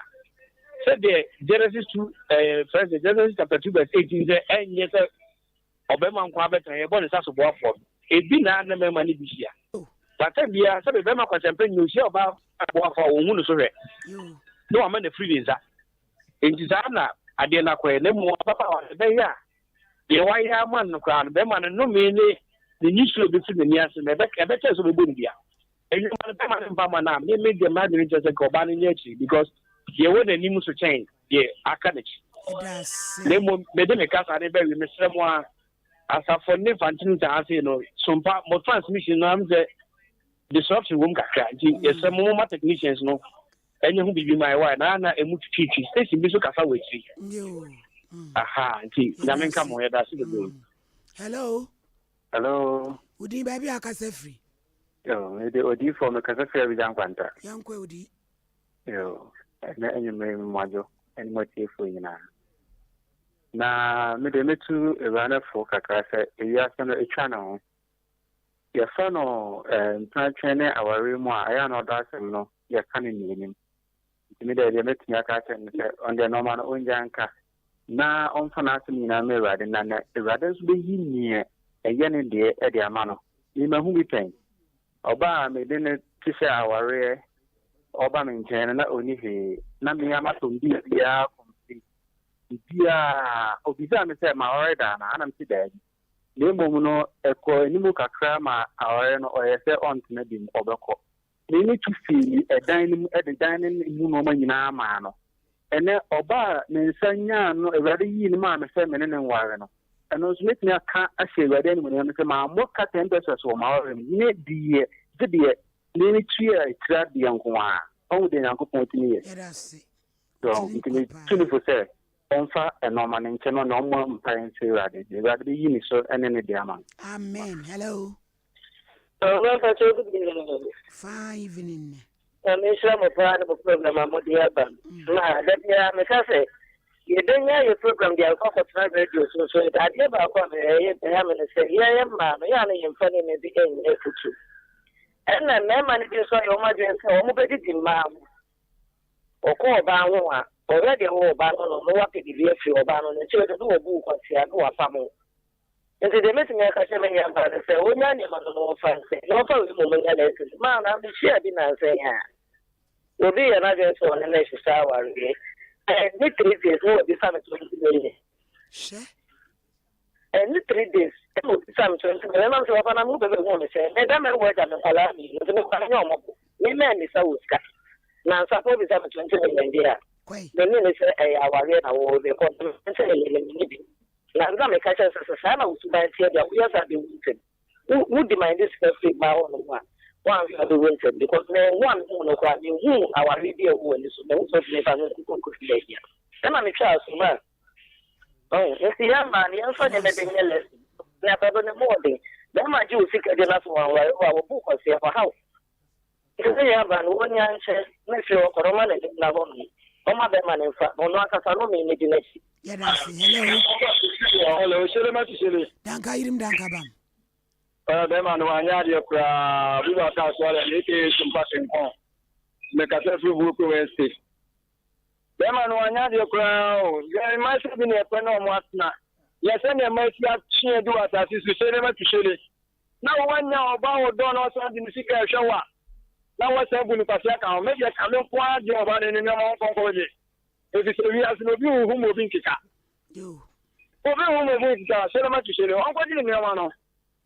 sɛdeɛ Genesis 2 Genesis chapter 2 verse 18 sɛ ɛnyɛ sɛ ɔbɛma nkɔ abɛtena yɛbɔ ne sa so boafoɔ ebi na ne mɛma ne bi hyia bata bia sɛ bɛma kwasɛmpɛ nyɛ ohyia ɔba boafoɔ a wɔhu no so hwɛ ne wama ne firi ne nsa enti saa na adeɛ no akɔɛ ne mu papa a bɛyɛ a deɛ wayɛ ama no koraa no bɛma no nnome ne the new show be the near some better so we wouldn't be. And you might be a man, me the imagination just go ban in because ye wo na nim so chen ye academic le mo me de me kasa ne be me sere mo a asafo ne fantin ta ase no sompa mo transmission no am say disruption wom kakra nti ye sere mo ma technicians no enye hu bibi mai wa na emu twitwi station bi so kasa we tri yo aha nti na men ka mo ye da se de hello udi baby akasa free yo me de odi for me kasa free bi jan kwanta yankwe udi yo na enye me majo eni mo tie fo nyina na me de metu ebana fo kakra se eya se no etwa na ho ye fa no ntwene aware mu a aya no da se no ye ka ne nim me de metu ya ka se on the normal no onjanka na on fa na se nyina me rade na rade so be yinnie eye ne de e de ama no ni ma hu bi pen oba me de ne ti se aware oba me nchen na oni he na me ama to ndi bia kompi bia obiza me se ma aware da na anam ti da ni mo no eko ni mu kakra ma aware no o ye se on tena bi obeko ni ni tu fi edan ni e de dan ni mu no ma nyina ma no ene oba ne nsanya no ewade yi ni ma me se me ne nware no eno so metni aka ahye ewade ni mo ne se ma mo ka 10 pesos o ma aware ni die ni tuya itra de yanko a o de yanko pontini ye erase so itini tuni fo se onfa enoma ne nche no no mo mpan se ewade ewade yi ni so ene ne de ama amen hello well for so good evening me sure mo pa no program amodi aba na that ya me ka say you don't hear your program dey go for radio so that dey ba ko me ya me say ya ma no ya na yin fa ne bi en futu and na man dey so your ma dey say o mo be di ma o ko ba ho a already ho ba no wa pe di bi fi o ba no ne che do bu ko tia no wa fa mo and they met me ka say me ya ba say o nya ni ma no fa say no fa we mo ya le say ma na bi share bi na say ha obi ya na dey so ne shi sawa re and the 3 days wo bi fa me to ni she and the 3 days mo bi fa me to ni na so fa na mo be mo me say me da me wo ja me kala mi no me kwa nya mo me me ni sa uska na sa po bi sa me to ni Nigeria the name say aware na wo be ko say ni bi na nga me ka say say na usuba tie dia we are the winter who demand this free ma on one of the winter because one no kwa ni hu aware dia wo ni so no so ne fa no ko feel dia na me try so ma oh esi ya ma ni an fa de me de nyele na ba no mo de da ma ji usika de na so wa wo bu ko se fa how esi ya ba no nya nche na fi o koroma na na bo ni o ma be ma ne fa no akasa no me ni di na chi ya da se hello shere ma shere danka irim danka bam be ma no anya de kra bi ba ka so ala ni ke Sompa Nkomo me ka se fi bu ko weste be ma no anya de kra o ya ma se bi ne pe no mo atna ya se ne ma si atche du atasi su shere ma shere na wanya oba wo do no so di musika hwewa na wo se bu ni pasia ka o me je ka me kwa de oba ne ne mo konko je e bi se wi asino bi hu mo bi nkika yo obi hu mo bi nkika shere ma shere o ko di ne ma no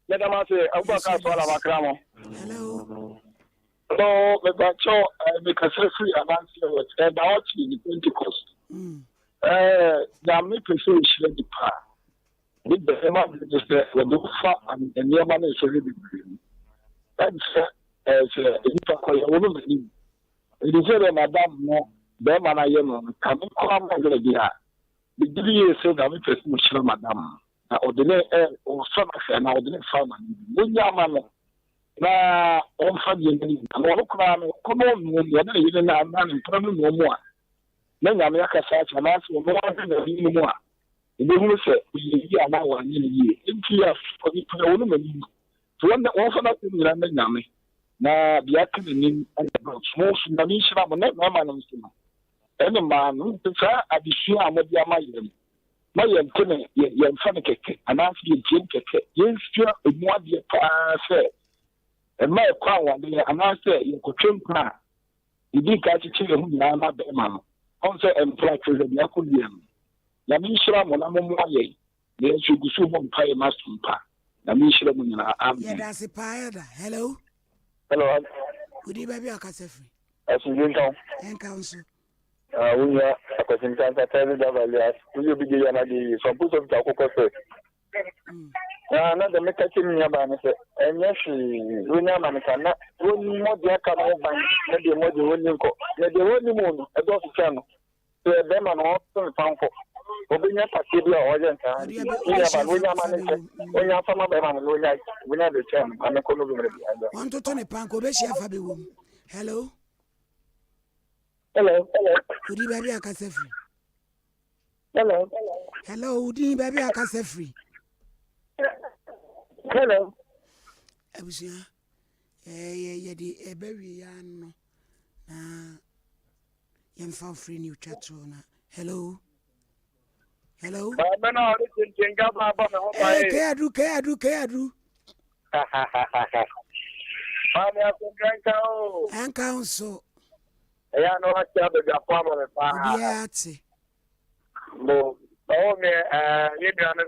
let them say Abubakar Swala Makramo. hello No, but so because free advance with about the Pentecost. There may prefer the power. With the amount of the far and the near man is already green. That's as a woman. It is a madam, no, the man I am coming come over the the years said I'm a madam. Ordinary or some and ordinary farmer. Munyamano. Na on Fabian, and all come on, you didn't have man problem no more. Then America such an answer more than a more. In the room said, we are now 1 year. In here for the woman. So when the orphan up in the Yami. Now the acting and the small Namisha, no man. Any man who prefer at the sure I'm with your mind. My young Timmy, young Fanny, and after you drink it, you feel a more dear say. And my crown one day, and I say, you could trim cry. You did catch a chicken who are not the man. Also, and practice the Yakulian. Yamisha, Monamoye, yes, you go so one pie master. Yamisha, yeah, that's a pie. Hello. Hello. Good evening, baby. I can say free. As you know, and council. When you are a question, telling the values, will you be the another? So put up the cocoa. Another make a chimney about it. And yes, when you're Manicana, when more dear come over, maybe more than one you go. Maybe one moon, a dog channel. To a them and all some found for. Obinya Pacidia Orient, when you're from a man, when you're the chairman, I'm a column. Want to turn a panko, be chef Fabi woman. Hello? Hello. Would you baby a cassette free? Hello. Hello, would you baby a cassette free? Hello. Abusia. Di e baby yan na yam fa free new chat na. Hello. Hello. Kayadu. And council. I know what you have the problem. Yeah, No, you don't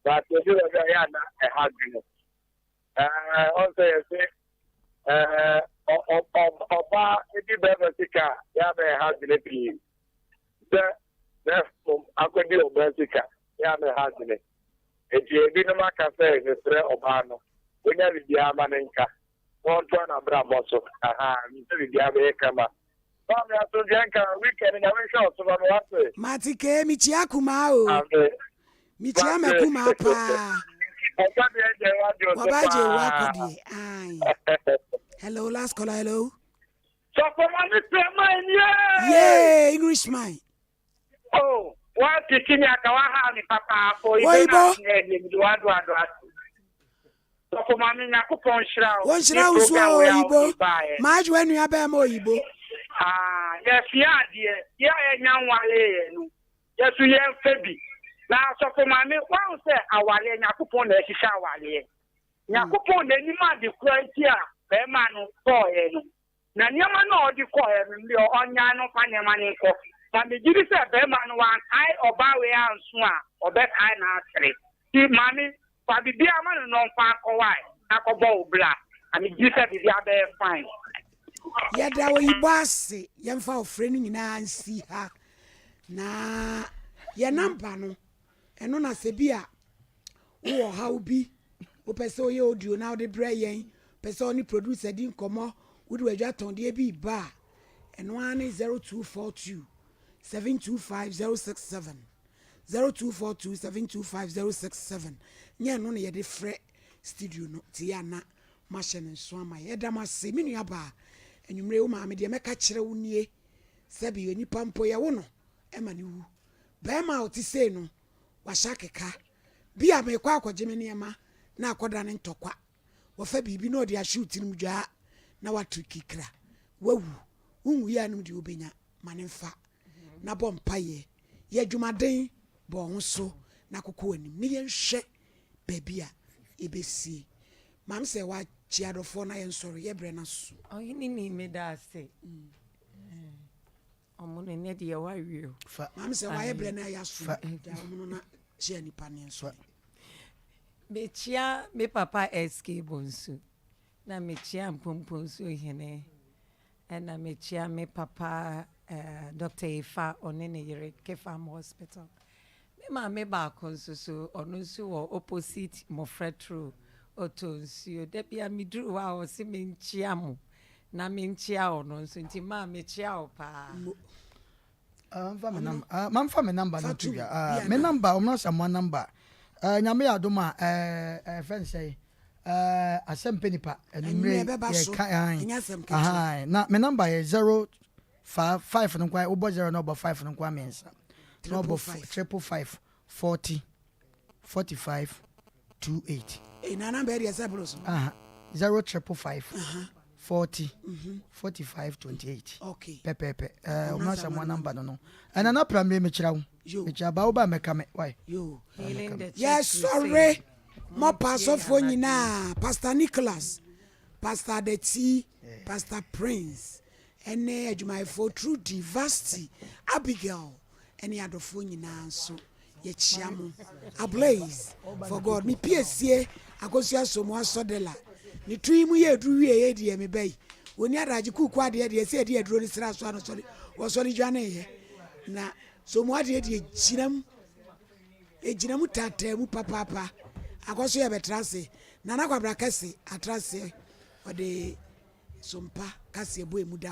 but you do a happiness. Also, you say, if you better sick, you have a happiness. Therefore, I could do a Bessica, you have a happiness. If you didn't make a say, the threat of Hano, we never be a maninka. One turn a bravoso, you have a camera. Matike Michiakumao. Michiama Kuma pa. Wabaje wakodi. Hello, last caller, hello. Yeah, Englishman. Oh, what is in your Kawaha, Papa, for you? So for Mammy Nakupon Shroud. One shroud so Ibo. March when you have a more Ibo. Yes, yeah, young one. Yes, we have Fabi. Now, so for Mammy, one say, our Nakupon, the Shawale. Nakupon, the Nima, the Quatia, Berman, for him. Nanyama no, the choir, your own Yano Panyamaniko. And the Judy said, Berman, one eye or Bowie and Swan, or that I naturally. See, Mammy, for the dear man, no far or white, Nakobo black, and the Judy said, the other fine. Yet our Ibasi, young for friending in and see her. Na Yanampano, and on a Sebia. Oh, how be? O Peso Yodio now the Brayan, Pesoni producer didn't come would we just on the AB bar, and 10242 725067 0242 725067. Nya no ye de frɛ studio no Tiana machine nso ama ye da ma se menu aba enwumre wo ma me de meka kyerɛ wo nie sabi eni pampo ye wo no e ma ne wu ba ma o ti sei no wa shakeka bi a me kwa akɔgye me ne ma na akɔda ne ntɔkwa wo fa bibi no de ashoot nim dwa na wa trikikra wawu unwu ya nim de obenya manenfa na bɔ mpaye ye adwumaden bɔ ho so na kokɔ anim ne ye nhwɛ baby a ebesi mam se wa chiadofo na ye nsoro ye bre na so oyini ni me da se omo ne de ye wa wi fa mam se wa ye bre na ya so da omo na chia ni pa ne so me chia me papa SK bonsu na me chia mpomponsu hene na me chia me papa Dr. Ifa onene yere Kefam Hospital. Me ma me ba konsusu onunsu wo opposite Mofretro otonsu de bia midru wa o si me nchia mo na me nchia onunsu nti ma me chia o pa. Mamfa me number no to ya. Me number omna samwa number. Nyame adoma friend say asempenipa enumre na me number is 05 no kwa obo 0 no 5 no kwa mensa no 555 40 45 28 na number area sabroso 0555 40 45 28 okay pepe umna samwa number no and na primary me kira wo me kira ba wo ba meka me why yo yes sorry mo pastor fo nyina Pastor Nicholas, Pastor Deti, Pastor Prince ene adwumayefo True Diversity Abigail ene adofo nyina so ye chiamo ablaze for God me piesie akosia somo asodela ni tuimu ye duwie ye die me bai oni araji kuku ade de se de aduro ni sra so ano sori wo sori dwane ye na so mu ade de ejinam tata mu papa akoso ye betrase na na kwabra kase atrase ode sompa kase ebo emu da